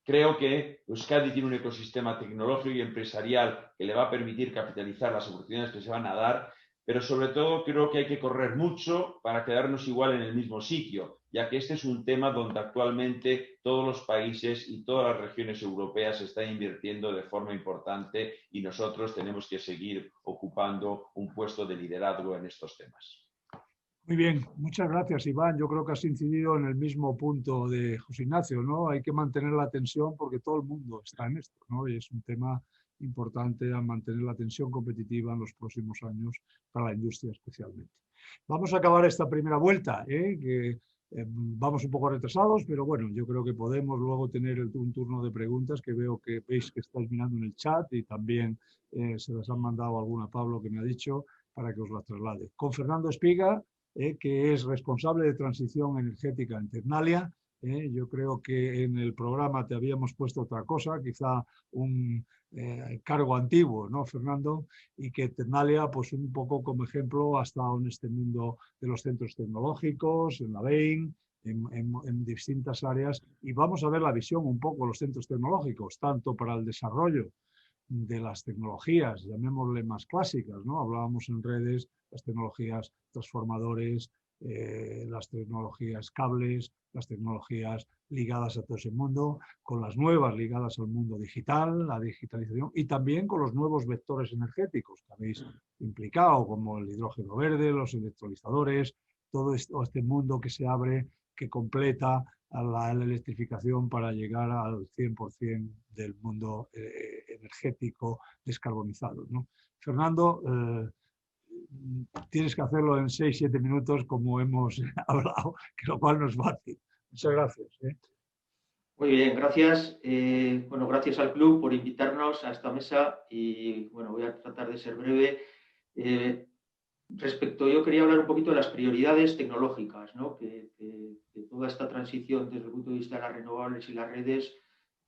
Creo que Euskadi tiene un ecosistema tecnológico y empresarial que le va a permitir capitalizar las oportunidades que se van a dar, pero sobre todo creo que hay que correr mucho para quedarnos igual en el mismo sitio, ya que este es un tema donde actualmente todos los países y todas las regiones europeas están invirtiendo de forma importante y nosotros tenemos que seguir ocupando un puesto de liderazgo en estos temas. Muy bien, muchas gracias, Iván. Yo creo que has incidido en el mismo punto de José Ignacio, ¿no? Hay que mantener la tensión porque todo el mundo está en esto, ¿no? Y es un tema importante a mantener la tensión competitiva en los próximos años para la industria especialmente. Vamos a acabar esta primera vuelta, que vamos un poco retrasados, pero bueno, yo creo que podemos luego tener un turno de preguntas que veo que veis que estáis mirando en el chat y también se las han mandado alguna a Pablo que me ha dicho para que os la traslade. Con Fernando Espiga, que es responsable de transición energética en Ternalia. Yo creo que en el programa te habíamos puesto otra cosa, quizá un cargo antiguo, ¿no, Fernando? Y que Ternalia, pues un poco como ejemplo, ha estado en este mundo de los centros tecnológicos, en la BEIN, en distintas áreas. Y vamos a ver la visión un poco de los centros tecnológicos, tanto para el desarrollo de las tecnologías, llamémosle más clásicas, ¿no? Hablábamos en redes, las tecnologías transformadores, las tecnologías cables, las tecnologías ligadas a todo ese mundo, con las nuevas ligadas al mundo digital, la digitalización, y también con los nuevos vectores energéticos que habéis implicado, como el hidrógeno verde, los electrolizadores, todo este mundo que se abre, que completa a la electrificación para llegar al 100% del mundo energético descarbonizado, ¿no? Fernando, tienes que hacerlo en 6-7 minutos como hemos hablado, que lo cual no es fácil. Muchas gracias. Muy bien, gracias. Bueno, gracias al club por invitarnos a esta mesa y bueno, voy a tratar de ser breve. Yo quería hablar un poquito de las prioridades tecnológicas, ¿no? que toda esta transición desde el punto de vista de las renovables y las redes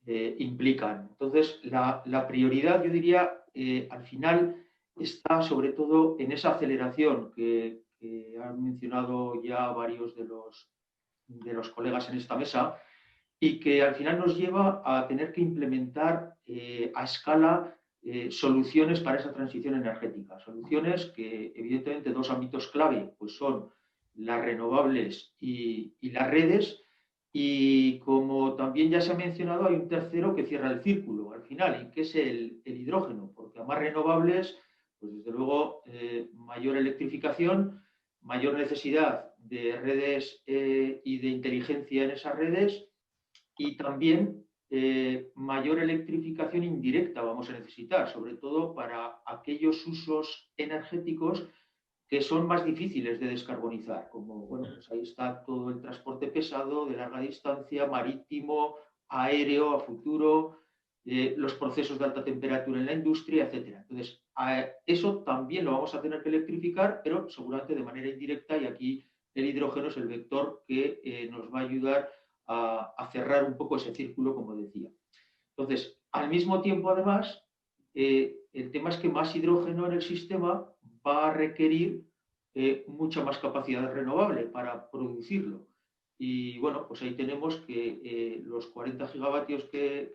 implican. Entonces, la prioridad, yo diría, al final está sobre todo en esa aceleración que han mencionado ya varios de los colegas en esta mesa y que al final nos lleva a tener que implementar a escala soluciones para esa transición energética. Soluciones que, evidentemente, dos ámbitos clave pues son las renovables y las redes. Y como también ya se ha mencionado, hay un tercero que cierra el círculo al final, y que es el hidrógeno, porque a más renovables, pues desde luego mayor electrificación, mayor necesidad de redes y de inteligencia en esas redes, y también mayor electrificación indirecta vamos a necesitar, sobre todo para aquellos usos energéticos que son más difíciles de descarbonizar, como bueno, pues ahí está todo el transporte pesado de larga distancia, marítimo, aéreo a futuro, los procesos de alta temperatura en la industria, etc. Entonces, eso también lo vamos a tener que electrificar, pero seguramente de manera indirecta, y aquí el hidrógeno es el vector que nos va a ayudar a cerrar un poco ese círculo, como decía. Entonces, al mismo tiempo, además, el tema es que más hidrógeno en el sistema va a requerir mucha más capacidad renovable para producirlo. Y bueno, pues ahí tenemos que los 40 gigavatios que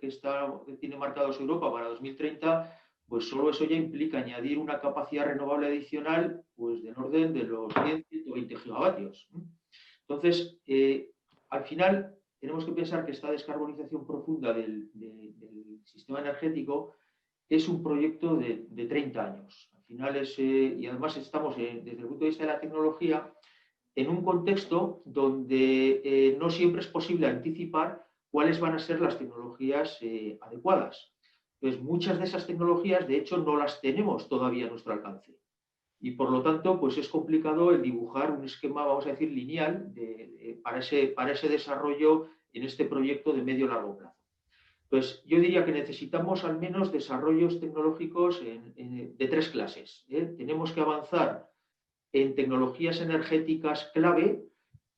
tiene marcados Europa para 2030, pues solo eso ya implica añadir una capacidad renovable adicional pues del orden de los 100-120 gigavatios. Entonces, al final, tenemos que pensar que esta descarbonización profunda del sistema energético es un proyecto de 30 años. Al final y además estamos, desde el punto de vista de la tecnología, en un contexto donde no siempre es posible anticipar cuáles van a ser las tecnologías adecuadas. Entonces, muchas de esas tecnologías, de hecho, no las tenemos todavía a nuestro alcance. Y por lo tanto, pues es complicado el dibujar un esquema, vamos a decir, lineal para ese desarrollo en este proyecto de medio-largo plazo. Pues yo diría que necesitamos al menos desarrollos tecnológicos de tres clases. Tenemos que avanzar en tecnologías energéticas clave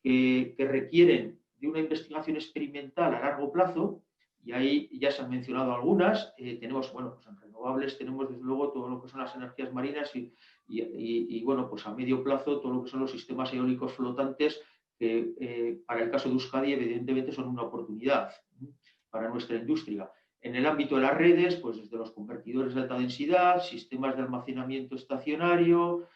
que requieren de una investigación experimental a largo plazo, y ahí ya se han mencionado algunas. Tenemos, bueno, pues en renovables tenemos desde luego todo lo que son las energías marinas y bueno, pues a medio plazo todo lo que son los sistemas eólicos flotantes que para el caso de Euskadi evidentemente son una oportunidad. para nuestra industria. En el ámbito de las redes, pues desde los convertidores de alta densidad, sistemas de almacenamiento estacionario,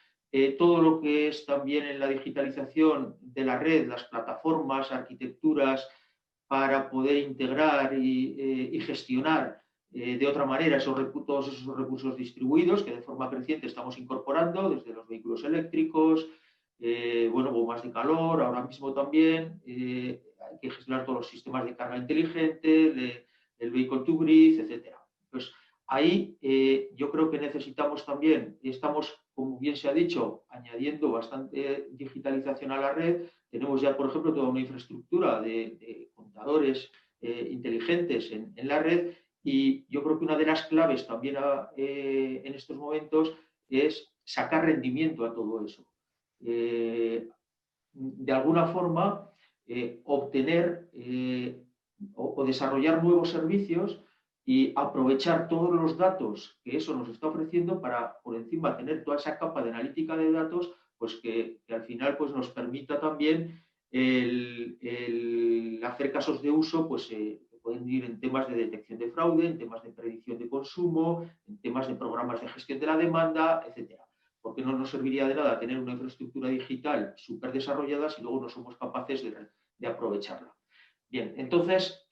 todo lo que es también en la digitalización de la red, las plataformas, arquitecturas para poder integrar y gestionar de otra manera todos esos recursos distribuidos que de forma creciente estamos incorporando desde los vehículos eléctricos, bueno, bombas de calor, ahora mismo también hay que gestionar todos los sistemas de carga inteligente, el vehicle to grid, etc. Pues ahí yo creo que necesitamos también, estamos, como bien se ha dicho, añadiendo bastante digitalización a la red. Tenemos ya, por ejemplo, toda una infraestructura de contadores inteligentes en la red, y yo creo que una de las claves también en estos momentos es sacar rendimiento a todo eso. De alguna forma, obtener o desarrollar nuevos servicios y aprovechar todos los datos que eso nos está ofreciendo para, por encima, tener toda esa capa de analítica de datos, pues que al final pues, nos permita también el hacer casos de uso, pues pueden ir en temas de detección de fraude, en temas de predicción de consumo, en temas de programas de gestión de la demanda, etcétera. Porque no nos serviría de nada tener una infraestructura digital súper desarrollada si luego no somos capaces de aprovecharla. Bien, entonces,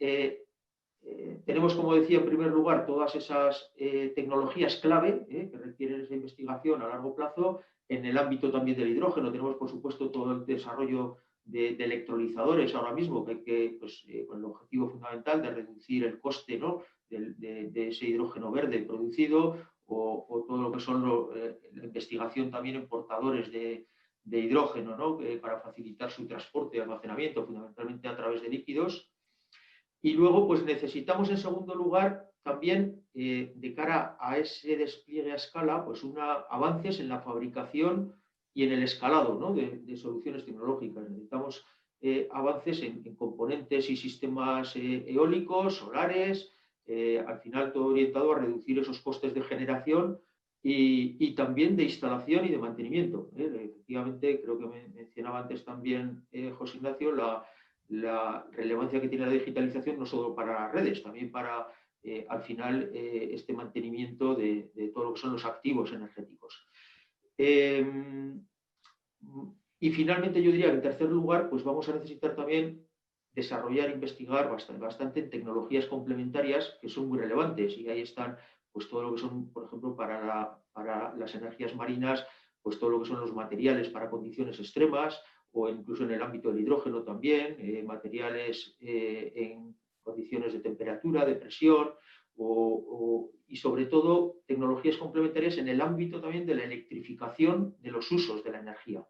tenemos, como decía, en primer lugar, todas esas tecnologías clave que requieren esa investigación a largo plazo. En el ámbito también del hidrógeno tenemos, por supuesto, todo el desarrollo de electrolizadores ahora mismo, que pues, con el objetivo fundamental de reducir el coste, ¿no?, de ese hidrógeno verde producido, o todo lo que son la investigación también en portadores de hidrógeno, ¿no?, para facilitar su transporte y almacenamiento, fundamentalmente a través de líquidos. Y luego, pues necesitamos, en segundo lugar, también, de cara a ese despliegue a escala, pues avances en la fabricación y en el escalado, ¿no?, de soluciones tecnológicas. Necesitamos avances en componentes y sistemas eólicos, solares, al final todo orientado a reducir esos costes de generación y también de instalación y de mantenimiento. Efectivamente, creo que me mencionaba antes también José Ignacio, la relevancia que tiene la digitalización no solo para las redes, también para, al final, este mantenimiento de todo lo que son los activos energéticos. Y finalmente yo diría que en tercer lugar, pues vamos a necesitar también desarrollar, investigar bastante en tecnologías complementarias que son muy relevantes, y ahí están pues todo lo que son, por ejemplo, para las energías marinas, pues todo lo que son los materiales para condiciones extremas, o incluso en el ámbito del hidrógeno también, materiales en condiciones de temperatura, de presión, y sobre todo tecnologías complementarias en el ámbito también de la electrificación de los usos de la energía.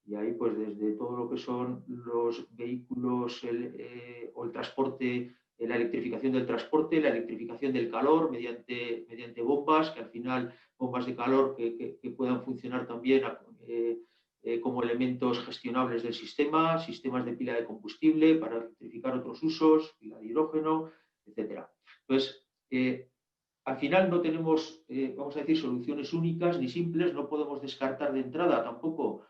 Y ahí, pues desde todo lo que son los vehículos o el transporte, la electrificación del transporte, la electrificación del calor mediante bombas, que al final, bombas de calor que puedan funcionar también como elementos gestionables del sistema, sistemas de pila de combustible para electrificar otros usos, pila de hidrógeno, etc. Entonces, al final no tenemos, vamos a decir, soluciones únicas ni simples, no podemos descartar de entrada tampoco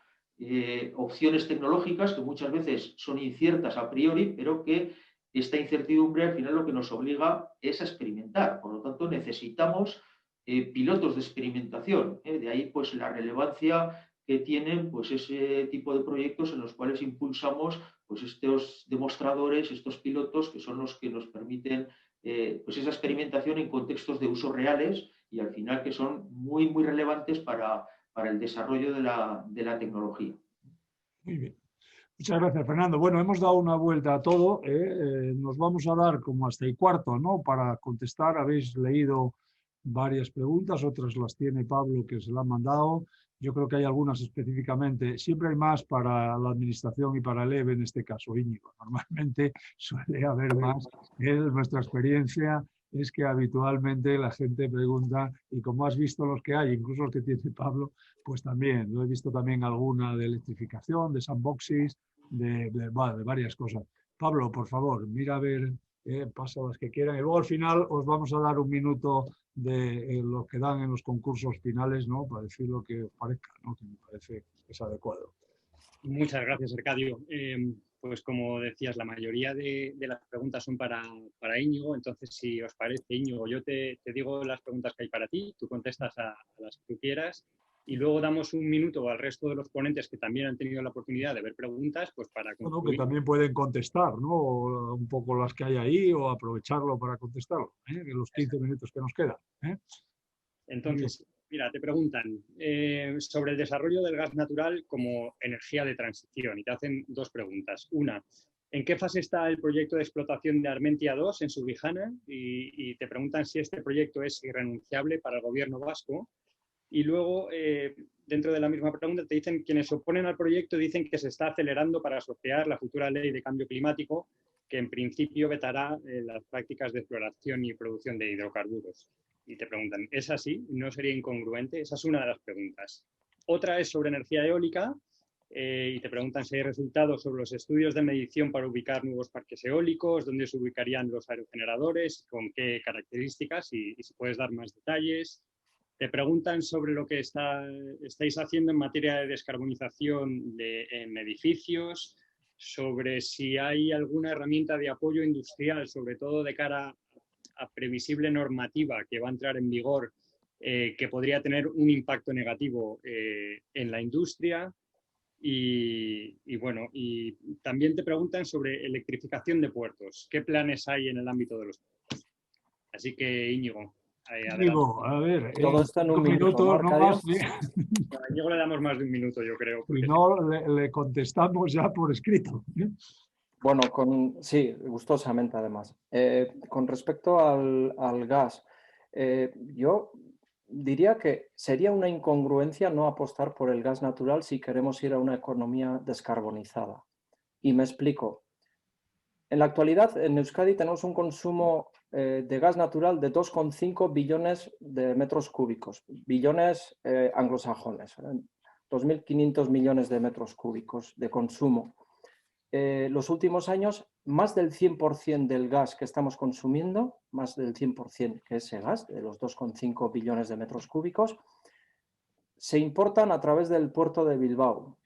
opciones tecnológicas que muchas veces son inciertas a priori, pero que esta incertidumbre al final lo que nos obliga es a experimentar. Por lo tanto, necesitamos pilotos de experimentación. De ahí pues la relevancia que tienen pues ese tipo de proyectos en los cuales impulsamos pues estos demostradores, estos pilotos, que son los que nos permiten pues esa experimentación en contextos de uso reales, y al final que son muy, muy relevantes para el desarrollo de la tecnología. Muy bien. Muchas gracias, Fernando. Bueno, hemos dado una vuelta a todo. Nos vamos a dar como hasta el cuarto, ¿no?, para contestar. Habéis leído varias preguntas, otras las tiene Pablo, que se las han mandado. Yo creo que hay algunas específicamente. Siempre hay más para la administración y para el EVE, en este caso, Íñigo. Normalmente suele haber más. Nuestra experiencia es que habitualmente la gente pregunta, y como has visto los que hay, incluso los que tiene Pablo, pues también, lo he visto también alguna de electrificación, de sandboxes, de varias cosas. Pablo, por favor, mira a ver, pasa las que quieran, y luego al final os vamos a dar un minuto de lo que dan en los concursos finales, ¿no?, para decir lo que os parezca, ¿no?, que me parece que es adecuado. Muchas gracias, Arcadio. pues como decías, la mayoría de las preguntas son para Íñigo, entonces si os parece, Íñigo, yo te digo las preguntas que hay para ti, tú contestas a las que tú quieras y luego damos un minuto al resto de los ponentes que también han tenido la oportunidad de ver preguntas, pues para Bueno, concluir. que también pueden contestar, ¿no? O un poco las que hay ahí o aprovecharlo para contestarlo, en los 15 minutos que nos quedan. Entonces, mira, te preguntan sobre el desarrollo del gas natural como energía de transición y te hacen dos preguntas. Una, ¿en qué fase está el proyecto de explotación de Armentia 2 en Subijana? Y te preguntan si este proyecto es irrenunciable para el gobierno vasco. Y luego, dentro de la misma pregunta, te dicen quienes se oponen al proyecto dicen que se está acelerando para asociar la futura ley de cambio climático, que en principio vetará las prácticas de exploración y producción de hidrocarburos. Y te preguntan, ¿es así? ¿No sería incongruente? Esa es una de las preguntas. Otra es sobre energía eólica y te preguntan si hay resultados sobre los estudios de medición para ubicar nuevos parques eólicos, dónde se ubicarían los aerogeneradores, con qué características y si puedes dar más detalles. Te preguntan sobre lo que estáis haciendo en materia de descarbonización en edificios, sobre si hay alguna herramienta de apoyo industrial, sobre todo de cara a previsible normativa que va a entrar en vigor, que podría tener un impacto negativo en la industria. Y bueno, y también te preguntan sobre electrificación de puertos. ¿Qué planes hay en el ámbito de los puertos? Así que, Íñigo. Digo, a ver, todo está en un minuto, ¿no, no Arcadio? más. A Íñigo le damos más de un minuto, yo creo. Si no, le contestamos ya por escrito. Bueno, sí, gustosamente además. Con respecto al gas, yo diría que sería una incongruencia no apostar por el gas natural si queremos ir a una economía descarbonizada. Y me explico. En la actualidad, en Euskadi tenemos un consumo de gas natural de 2,5 billones de metros cúbicos, billones anglosajones, 2.500 millones de metros cúbicos de consumo. Los últimos años, más del 100% del gas que estamos consumiendo, más del 100% que ese gas, de los 2,5 billones de metros cúbicos, se importan a través del puerto de Bilbao.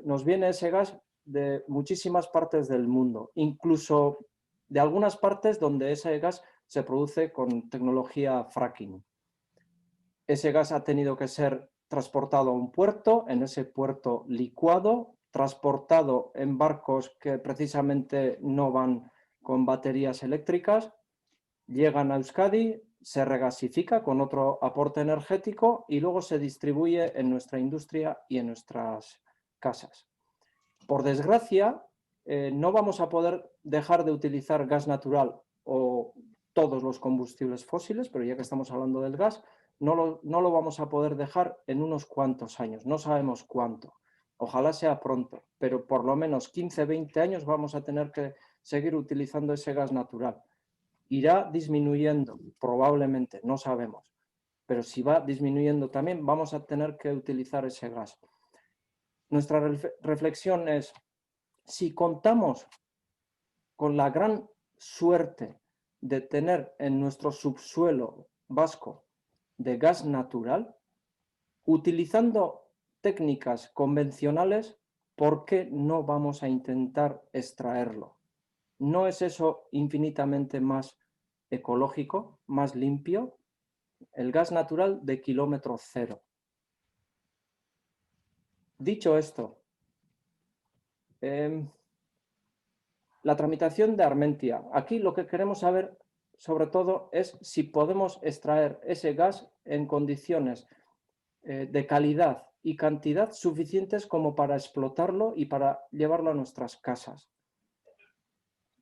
Nos viene ese gas de muchísimas partes del mundo, incluso de algunas partes donde ese gas se produce con tecnología fracking. Ese gas ha tenido que ser transportado a un puerto, en ese puerto licuado, transportado en barcos que precisamente no van con baterías eléctricas, llegan a Euskadi, se regasifica con otro aporte energético y luego se distribuye en nuestra industria y en nuestras casas. Por desgracia, no vamos a poder dejar de utilizar gas natural o todos los combustibles fósiles, pero ya que estamos hablando del gas, no lo vamos a poder dejar en unos cuantos años, no sabemos cuánto. Ojalá sea pronto, pero por lo menos 15, 20 años vamos a tener que seguir utilizando ese gas natural. Irá disminuyendo, probablemente, no sabemos, pero si va disminuyendo también vamos a tener que utilizar ese gas. Nuestra reflexión es, si contamos con la gran suerte de tener en nuestro subsuelo vasco de gas natural, utilizando técnicas convencionales, ¿por qué no vamos a intentar extraerlo? ¿No es eso infinitamente más ecológico, más limpio? El gas natural de kilómetro cero. Dicho esto, la tramitación de Armentia. Aquí lo que queremos saber, sobre todo, es si podemos extraer ese gas en condiciones de calidad y cantidad suficientes como para explotarlo y para llevarlo a nuestras casas.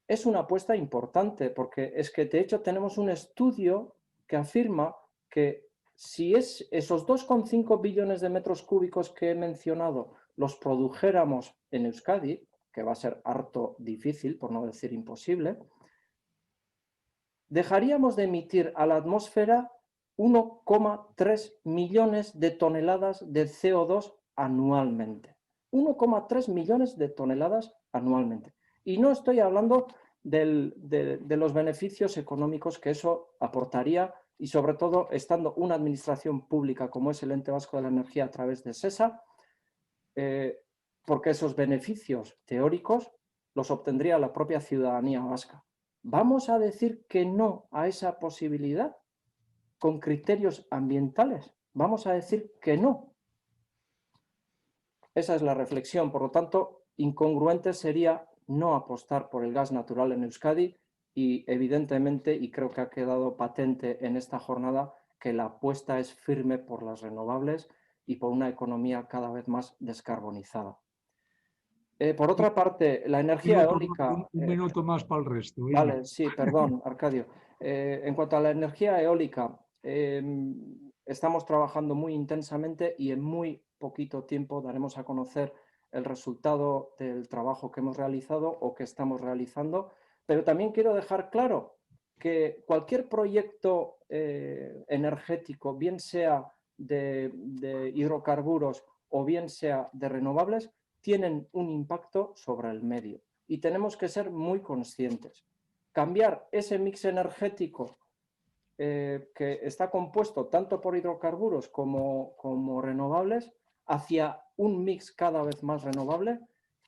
Es una apuesta importante porque es que, de hecho, tenemos un estudio que afirma que si esos 2,5 billones de metros cúbicos que he mencionado los produjéramos en Euskadi, que va a ser harto difícil, por no decir imposible, dejaríamos de emitir a la atmósfera 1,3 millones de toneladas de CO2 anualmente. 1,3 millones de toneladas anualmente. Y no estoy hablando de los beneficios económicos que eso aportaría y sobre todo estando una administración pública como es el Ente Vasco de la Energía a través de SESA, porque esos beneficios teóricos los obtendría la propia ciudadanía vasca. ¿Vamos a decir que no a esa posibilidad con criterios ambientales? Vamos a decir que no. Esa es la reflexión. Por lo tanto, incongruente sería no apostar por el gas natural en Euskadi y evidentemente, y creo que ha quedado patente en esta jornada, que la apuesta es firme por las renovables y por una economía cada vez más descarbonizada. Por otra parte, la energía eólica... Un minuto más para el resto. Vale, sí, perdón, Arcadio. En cuanto a la energía eólica, estamos trabajando muy intensamente y en muy poquito tiempo daremos a conocer el resultado del trabajo que hemos realizado o que estamos realizando, pero también quiero dejar claro que cualquier proyecto energético, bien sea de hidrocarburos o bien sea de renovables, tienen un impacto sobre el medio y tenemos que ser muy conscientes. Cambiar ese mix energético que está compuesto tanto por hidrocarburos como renovables hacia un mix cada vez más renovable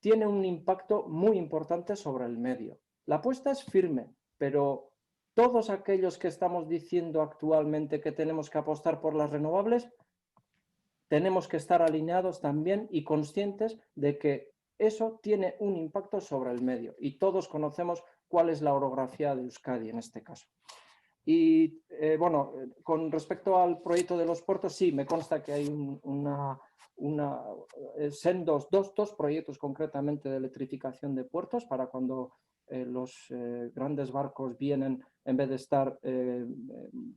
tiene un impacto muy importante sobre el medio. La apuesta es firme, pero todos aquellos que estamos diciendo actualmente que tenemos que apostar por las renovables, tenemos que estar alineados también y conscientes de que eso tiene un impacto sobre el medio y todos conocemos cuál es la orografía de Euskadi en este caso. Y bueno, con respecto al proyecto de los puertos, sí, me consta que hay dos proyectos concretamente de electrificación de puertos para cuando los grandes barcos vienen, en vez de estar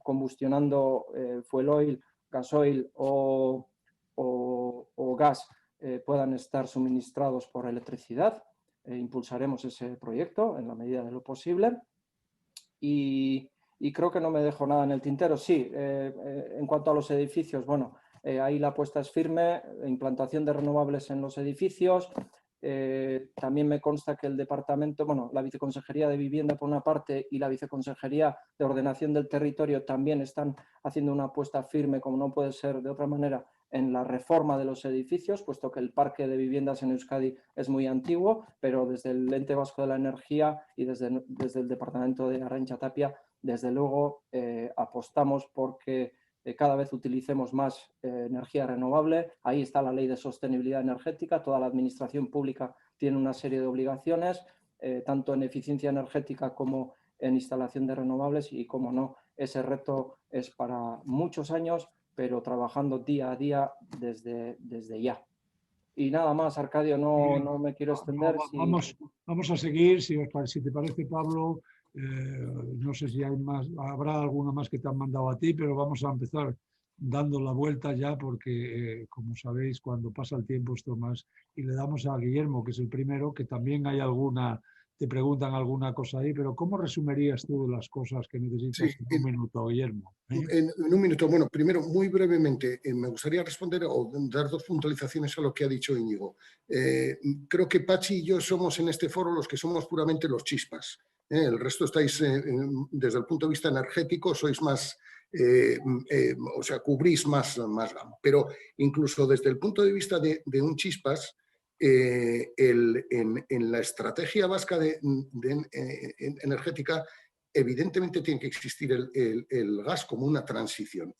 combustionando fuel oil, gasoil o gas, puedan estar suministrados por electricidad. Impulsaremos ese proyecto en la medida de lo posible y creo que no me dejo nada en el tintero. Sí, en cuanto a los edificios, bueno, ahí la apuesta es firme, implantación de renovables en los edificios. También me consta que el departamento, bueno, la Viceconsejería de Vivienda por una parte y la Viceconsejería de Ordenación del Territorio también están haciendo una apuesta firme, como no puede ser de otra manera, en la reforma de los edificios, puesto que el parque de viviendas en Euskadi es muy antiguo, pero desde el Ente Vasco de la Energía y desde el Departamento de Arantxa Tapia, desde luego apostamos porque cada vez utilicemos más energía renovable. Ahí está la Ley de Sostenibilidad Energética, toda la administración pública tiene una serie de obligaciones, tanto en eficiencia energética como en instalación de renovables y, como no, ese reto es para muchos años, pero trabajando día a día desde ya. Y nada más, Arcadio, no me quiero extender. Vamos a seguir, si te parece, Pablo. No sé si hay más, habrá alguna más que te han mandado a ti, pero vamos a empezar dando la vuelta ya porque, como sabéis, cuando pasa el tiempo esto más, y le damos a Guillermo, que es el primero, que también hay alguna, te preguntan alguna cosa ahí, pero ¿cómo resumirías tú las cosas que necesitas en un minuto, Guillermo? En un minuto. Bueno, primero, muy brevemente, me gustaría responder o dar dos puntualizaciones a lo que ha dicho Íñigo. Creo que Pachi y yo somos en este foro los que somos puramente los chispas. El resto estáis, desde el punto de vista energético, sois más, o sea, cubrís más gama. Pero incluso desde el punto de vista de un chispas, en la estrategia vasca energética, evidentemente tiene que existir el gas como una transición.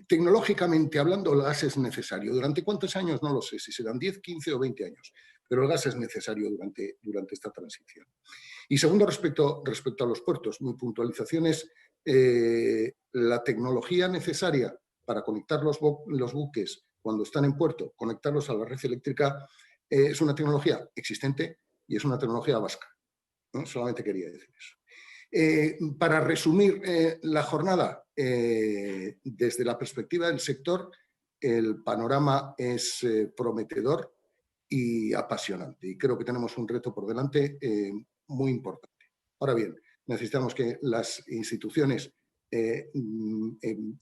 Tecnológicamente hablando, el gas es necesario. ¿Durante cuántos años? No lo sé, si serán 10, 15 o 20 años, pero el gas es necesario durante esta transición. Y segundo, respecto a los puertos, mi puntualización es la tecnología necesaria para conectar los buques cuando están en puerto, conectarlos a la red eléctrica, es una tecnología existente y es una tecnología vasca. ¿No? Solamente quería decir eso. Para resumir la jornada, desde la perspectiva del sector, el panorama es prometedor y apasionante. Y creo que tenemos un reto por delante muy importante. Ahora bien, necesitamos que las instituciones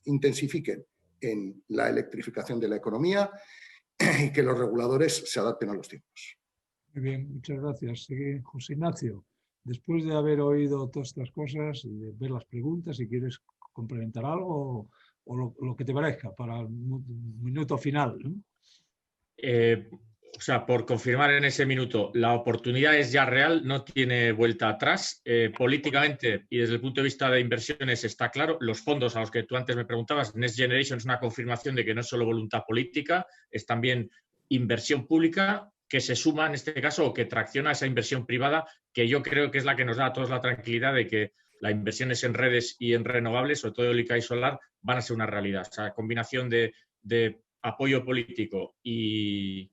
intensifiquen en la electrificación de la economía y que los reguladores se adapten a los tiempos. Muy bien, muchas gracias. José Ignacio, después de haber oído todas estas cosas y de ver las preguntas, si quieres complementar algo o lo que te parezca para el minuto final, ¿no? O sea, por confirmar en ese minuto, la oportunidad es ya real, no tiene vuelta atrás. Políticamente y desde el punto de vista de inversiones está claro. Los fondos a los que tú antes me preguntabas, Next Generation es una confirmación de que no es solo voluntad política, es también inversión pública que se suma en este caso o que tracciona esa inversión privada, que yo creo que es la que nos da a todos la tranquilidad de que las inversiones en redes y en renovables, sobre todo eólica y solar, van a ser una realidad. O sea, combinación de apoyo político y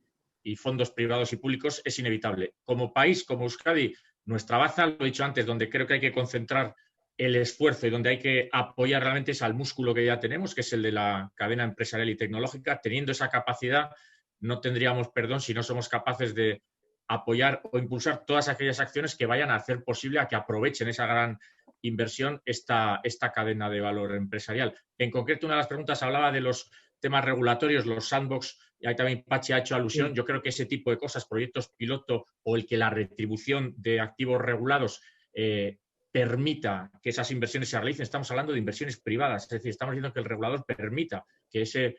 fondos privados y públicos es inevitable. Como país, como Euskadi, nuestra baza, lo he dicho antes, donde creo que hay que concentrar el esfuerzo y donde hay que apoyar realmente es al músculo que ya tenemos, que es el de la cadena empresarial y tecnológica. Teniendo esa capacidad, no tendríamos perdón si no somos capaces de apoyar o impulsar todas aquellas acciones que vayan a hacer posible a que aprovechen esa gran inversión esta cadena de valor empresarial. En concreto, una de las preguntas hablaba de los temas regulatorios, los sandbox, y ahí también Pachi ha hecho alusión. Yo creo que ese tipo de cosas, proyectos piloto o el que la retribución de activos regulados permita que esas inversiones se realicen. Estamos hablando de inversiones privadas, es decir, estamos diciendo que el regulador permita que ese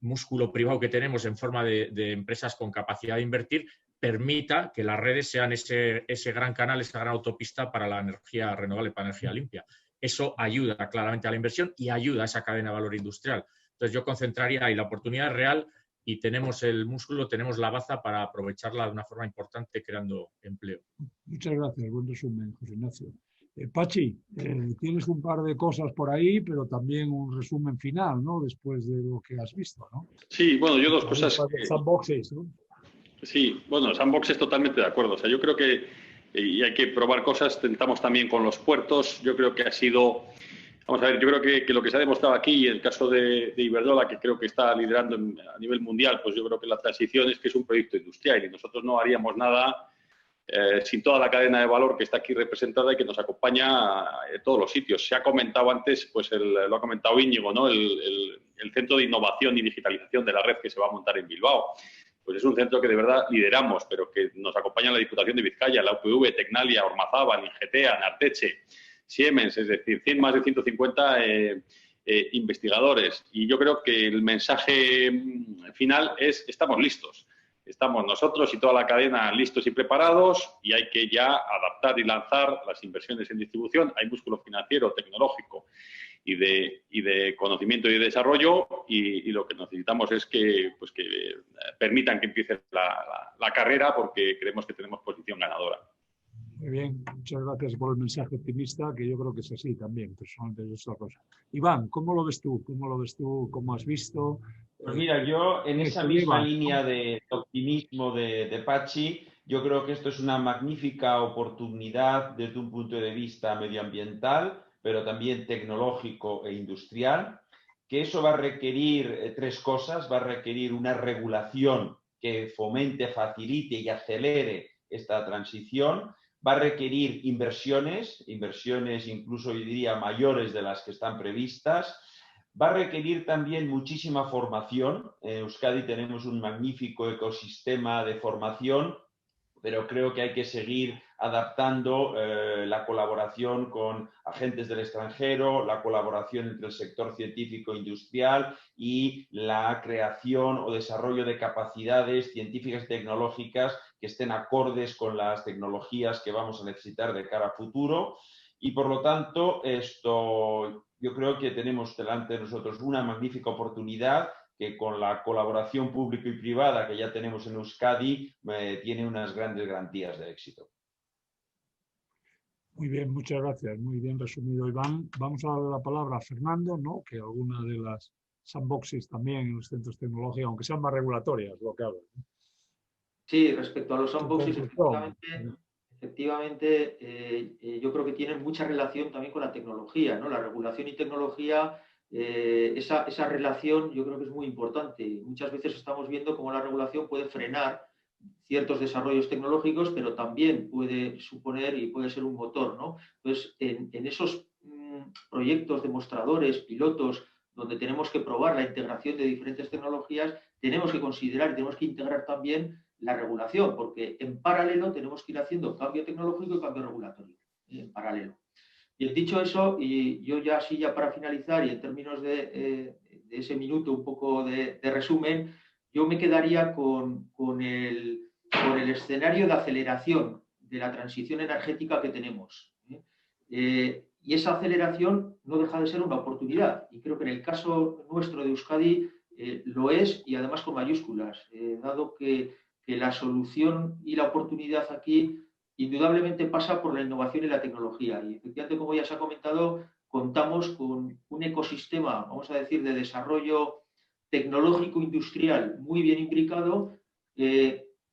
músculo privado que tenemos en forma de empresas con capacidad de invertir permita que las redes sean ese gran canal, esa gran autopista para la energía renovable, para la energía limpia. Eso ayuda claramente a la inversión y ayuda a esa cadena de valor industrial. Entonces yo concentraría ahí, la oportunidad es real y tenemos el músculo, tenemos la baza para aprovecharla de una forma importante creando empleo. Muchas gracias, buen resumen, José Ignacio. Pachi, tienes un par de cosas por ahí, pero también un resumen final, ¿no? Después de lo que has visto, ¿no? Sí, bueno, yo dos cosas. Sandboxes, ¿no? Sí, bueno, sandboxes totalmente de acuerdo. O sea, yo creo que y hay que probar cosas. Tentamos también con los puertos. Yo creo que ha sido... Vamos a ver, yo creo que lo que se ha demostrado aquí, en el caso de Iberdrola, que creo que está liderando a nivel mundial, pues yo creo que la transición es que es un proyecto industrial y nosotros no haríamos nada sin toda la cadena de valor que está aquí representada y que nos acompaña en todos los sitios. Se ha comentado antes, pues lo ha comentado Íñigo, ¿no? El Centro de Innovación y Digitalización de la Red que se va a montar en Bilbao. Pues es un centro que de verdad lideramos, pero que nos acompaña la Diputación de Vizcaya, la UPV, Tecnalia, Ormazábal, Ingetea, Narteche, Siemens, es decir, más de 150 investigadores. Y yo creo que el mensaje final es: estamos listos. Estamos nosotros y toda la cadena listos y preparados y hay que ya adaptar y lanzar las inversiones en distribución. Hay músculo financiero, tecnológico y de conocimiento y de desarrollo y lo que necesitamos es que permitan que empiece la carrera porque creemos que tenemos posición ganadora. Muy bien, muchas gracias por el mensaje optimista, que yo creo que es así también, personalmente es otra cosa. Iván, ¿cómo lo ves tú? ¿Cómo lo ves tú? ¿Cómo has visto? Pues mira, yo en esa misma línea de optimismo de Pachi, yo creo que esto es una magnífica oportunidad desde un punto de vista medioambiental, pero también tecnológico e industrial, que eso va a requerir tres cosas. Va a requerir una regulación que fomente, facilite y acelere esta transición. Va a requerir inversiones incluso yo diría mayores de las que están previstas. Va a requerir también muchísima formación. En Euskadi tenemos un magnífico ecosistema de formación, pero creo que hay que seguir adaptando la colaboración con agentes del extranjero, la colaboración entre el sector científico e industrial y la creación o desarrollo de capacidades científicas y tecnológicas que estén acordes con las tecnologías que vamos a necesitar de cara a futuro. Y por lo tanto, yo creo que tenemos delante de nosotros una magnífica oportunidad que con la colaboración pública y privada que ya tenemos en Euskadi tiene unas grandes garantías de éxito. Muy bien, muchas gracias. Muy bien resumido, Iván. Vamos a darle la palabra a Fernando, ¿no? Que alguna de las sandboxes también en los centros tecnológicos, aunque sean más regulatorias, lo que hablan. Sí, respecto a los sandboxes, efectivamente, yo creo que tienen mucha relación también con la tecnología, ¿no? La regulación y tecnología, esa relación yo creo que es muy importante. Muchas veces estamos viendo cómo la regulación puede frenar ciertos desarrollos tecnológicos, pero también puede suponer y puede ser un motor, ¿no? Entonces, en esos proyectos demostradores, pilotos, donde tenemos que probar la integración de diferentes tecnologías, tenemos que considerar y tenemos que integrar también la regulación, porque en paralelo tenemos que ir haciendo cambio tecnológico y cambio regulatorio, en paralelo. Bien, dicho eso, y yo ya así ya para finalizar y en términos de ese minuto un poco de resumen, yo me quedaría con el escenario de aceleración de la transición energética que tenemos. Y esa aceleración no deja de ser una oportunidad. Y creo que en el caso nuestro de Euskadi lo es, y además con mayúsculas, dado que la solución y la oportunidad aquí indudablemente pasa por la innovación y la tecnología. Y efectivamente, como ya se ha comentado, contamos con un ecosistema, vamos a decir, de desarrollo tecnológico industrial muy bien imbricado,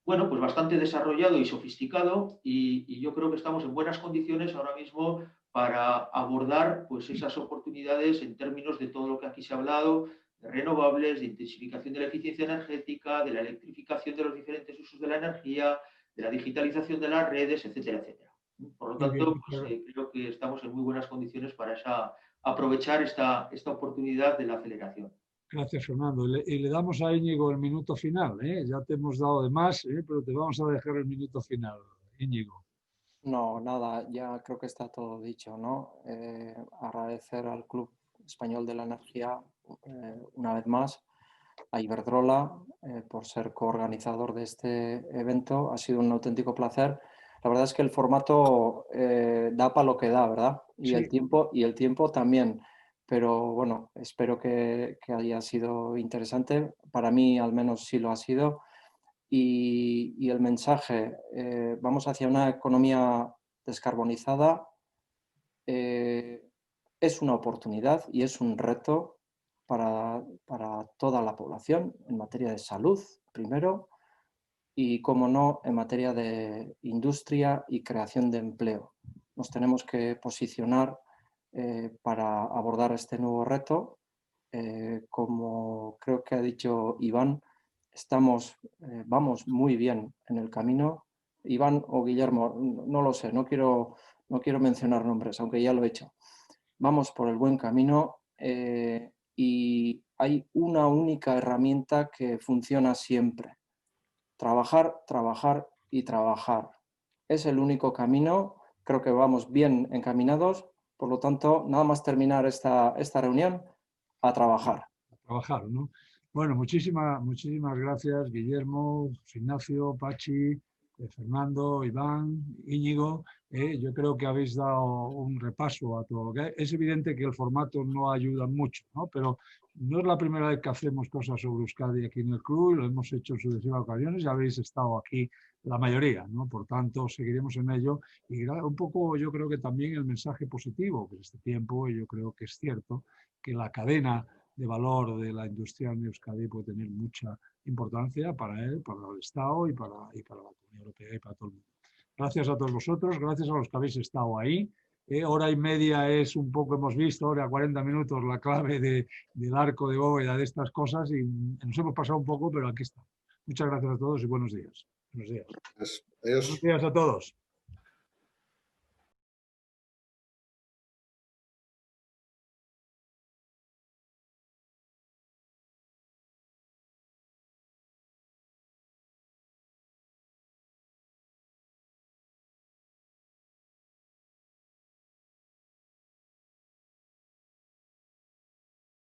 bueno, pues bastante desarrollado y sofisticado, y yo creo que estamos en buenas condiciones ahora mismo para abordar pues esas oportunidades en términos de todo lo que aquí se ha hablado, de renovables, de intensificación de la eficiencia energética, de la electrificación de los diferentes usos de la energía, de la digitalización de las redes, etcétera, etcétera. Por lo tanto, pues, creo que estamos en muy buenas condiciones para aprovechar esta oportunidad de la aceleración. Gracias, Fernando. Y le damos a Íñigo el minuto final. Ya te hemos dado de más, pero te vamos a dejar el minuto final, Íñigo. No, nada, ya creo que está todo dicho, ¿no? Agradecer al Club Español de la Energía una vez más, a Iberdrola por ser coorganizador de este evento. Ha sido un auténtico placer. La verdad es que el formato da para lo que da, ¿verdad? Y sí. el tiempo también. Pero bueno, espero que haya sido interesante. Para mí al menos sí lo ha sido. Y el mensaje, vamos hacia una economía descarbonizada, es una oportunidad y es un reto para toda la población en materia de salud, primero, y, como no, en materia de industria y creación de empleo. Nos tenemos que posicionar para abordar este nuevo reto. Como creo que ha dicho Iván, vamos muy bien en el camino. Iván o Guillermo, no lo sé, no quiero mencionar nombres, aunque ya lo he hecho. Vamos por el buen camino y hay una única herramienta que funciona siempre. Trabajar, trabajar y trabajar. Es el único camino. Creo que vamos bien encaminados. Por lo tanto, nada más terminar esta reunión, a trabajar. A trabajar, ¿no? Bueno, muchísimas gracias, Guillermo, Ignacio, Pachi, Fernando, Iván, Íñigo. Yo creo que habéis dado un repaso a todo. Es evidente que el formato no ayuda mucho, ¿no? Pero no es la primera vez que hacemos cosas sobre Euskadi aquí en el club, lo hemos hecho en sucesivas ocasiones y habéis estado aquí la mayoría, ¿no? Por tanto, seguiremos en ello. Y un poco yo creo que también el mensaje positivo que en este tiempo, yo creo que es cierto, que la cadena de valor de la industria en Euskadi puede tener mucha importancia para él, para el Estado y para la Unión Europea y para todo el mundo. Gracias a todos vosotros, gracias a los que habéis estado ahí. Hora y media es un poco, hemos visto, hora 40 minutos la clave del arco de bóveda de estas cosas y nos hemos pasado un poco, pero aquí está. Muchas gracias a todos y buenos días. Buenos días. Adiós. Buenos días a todos.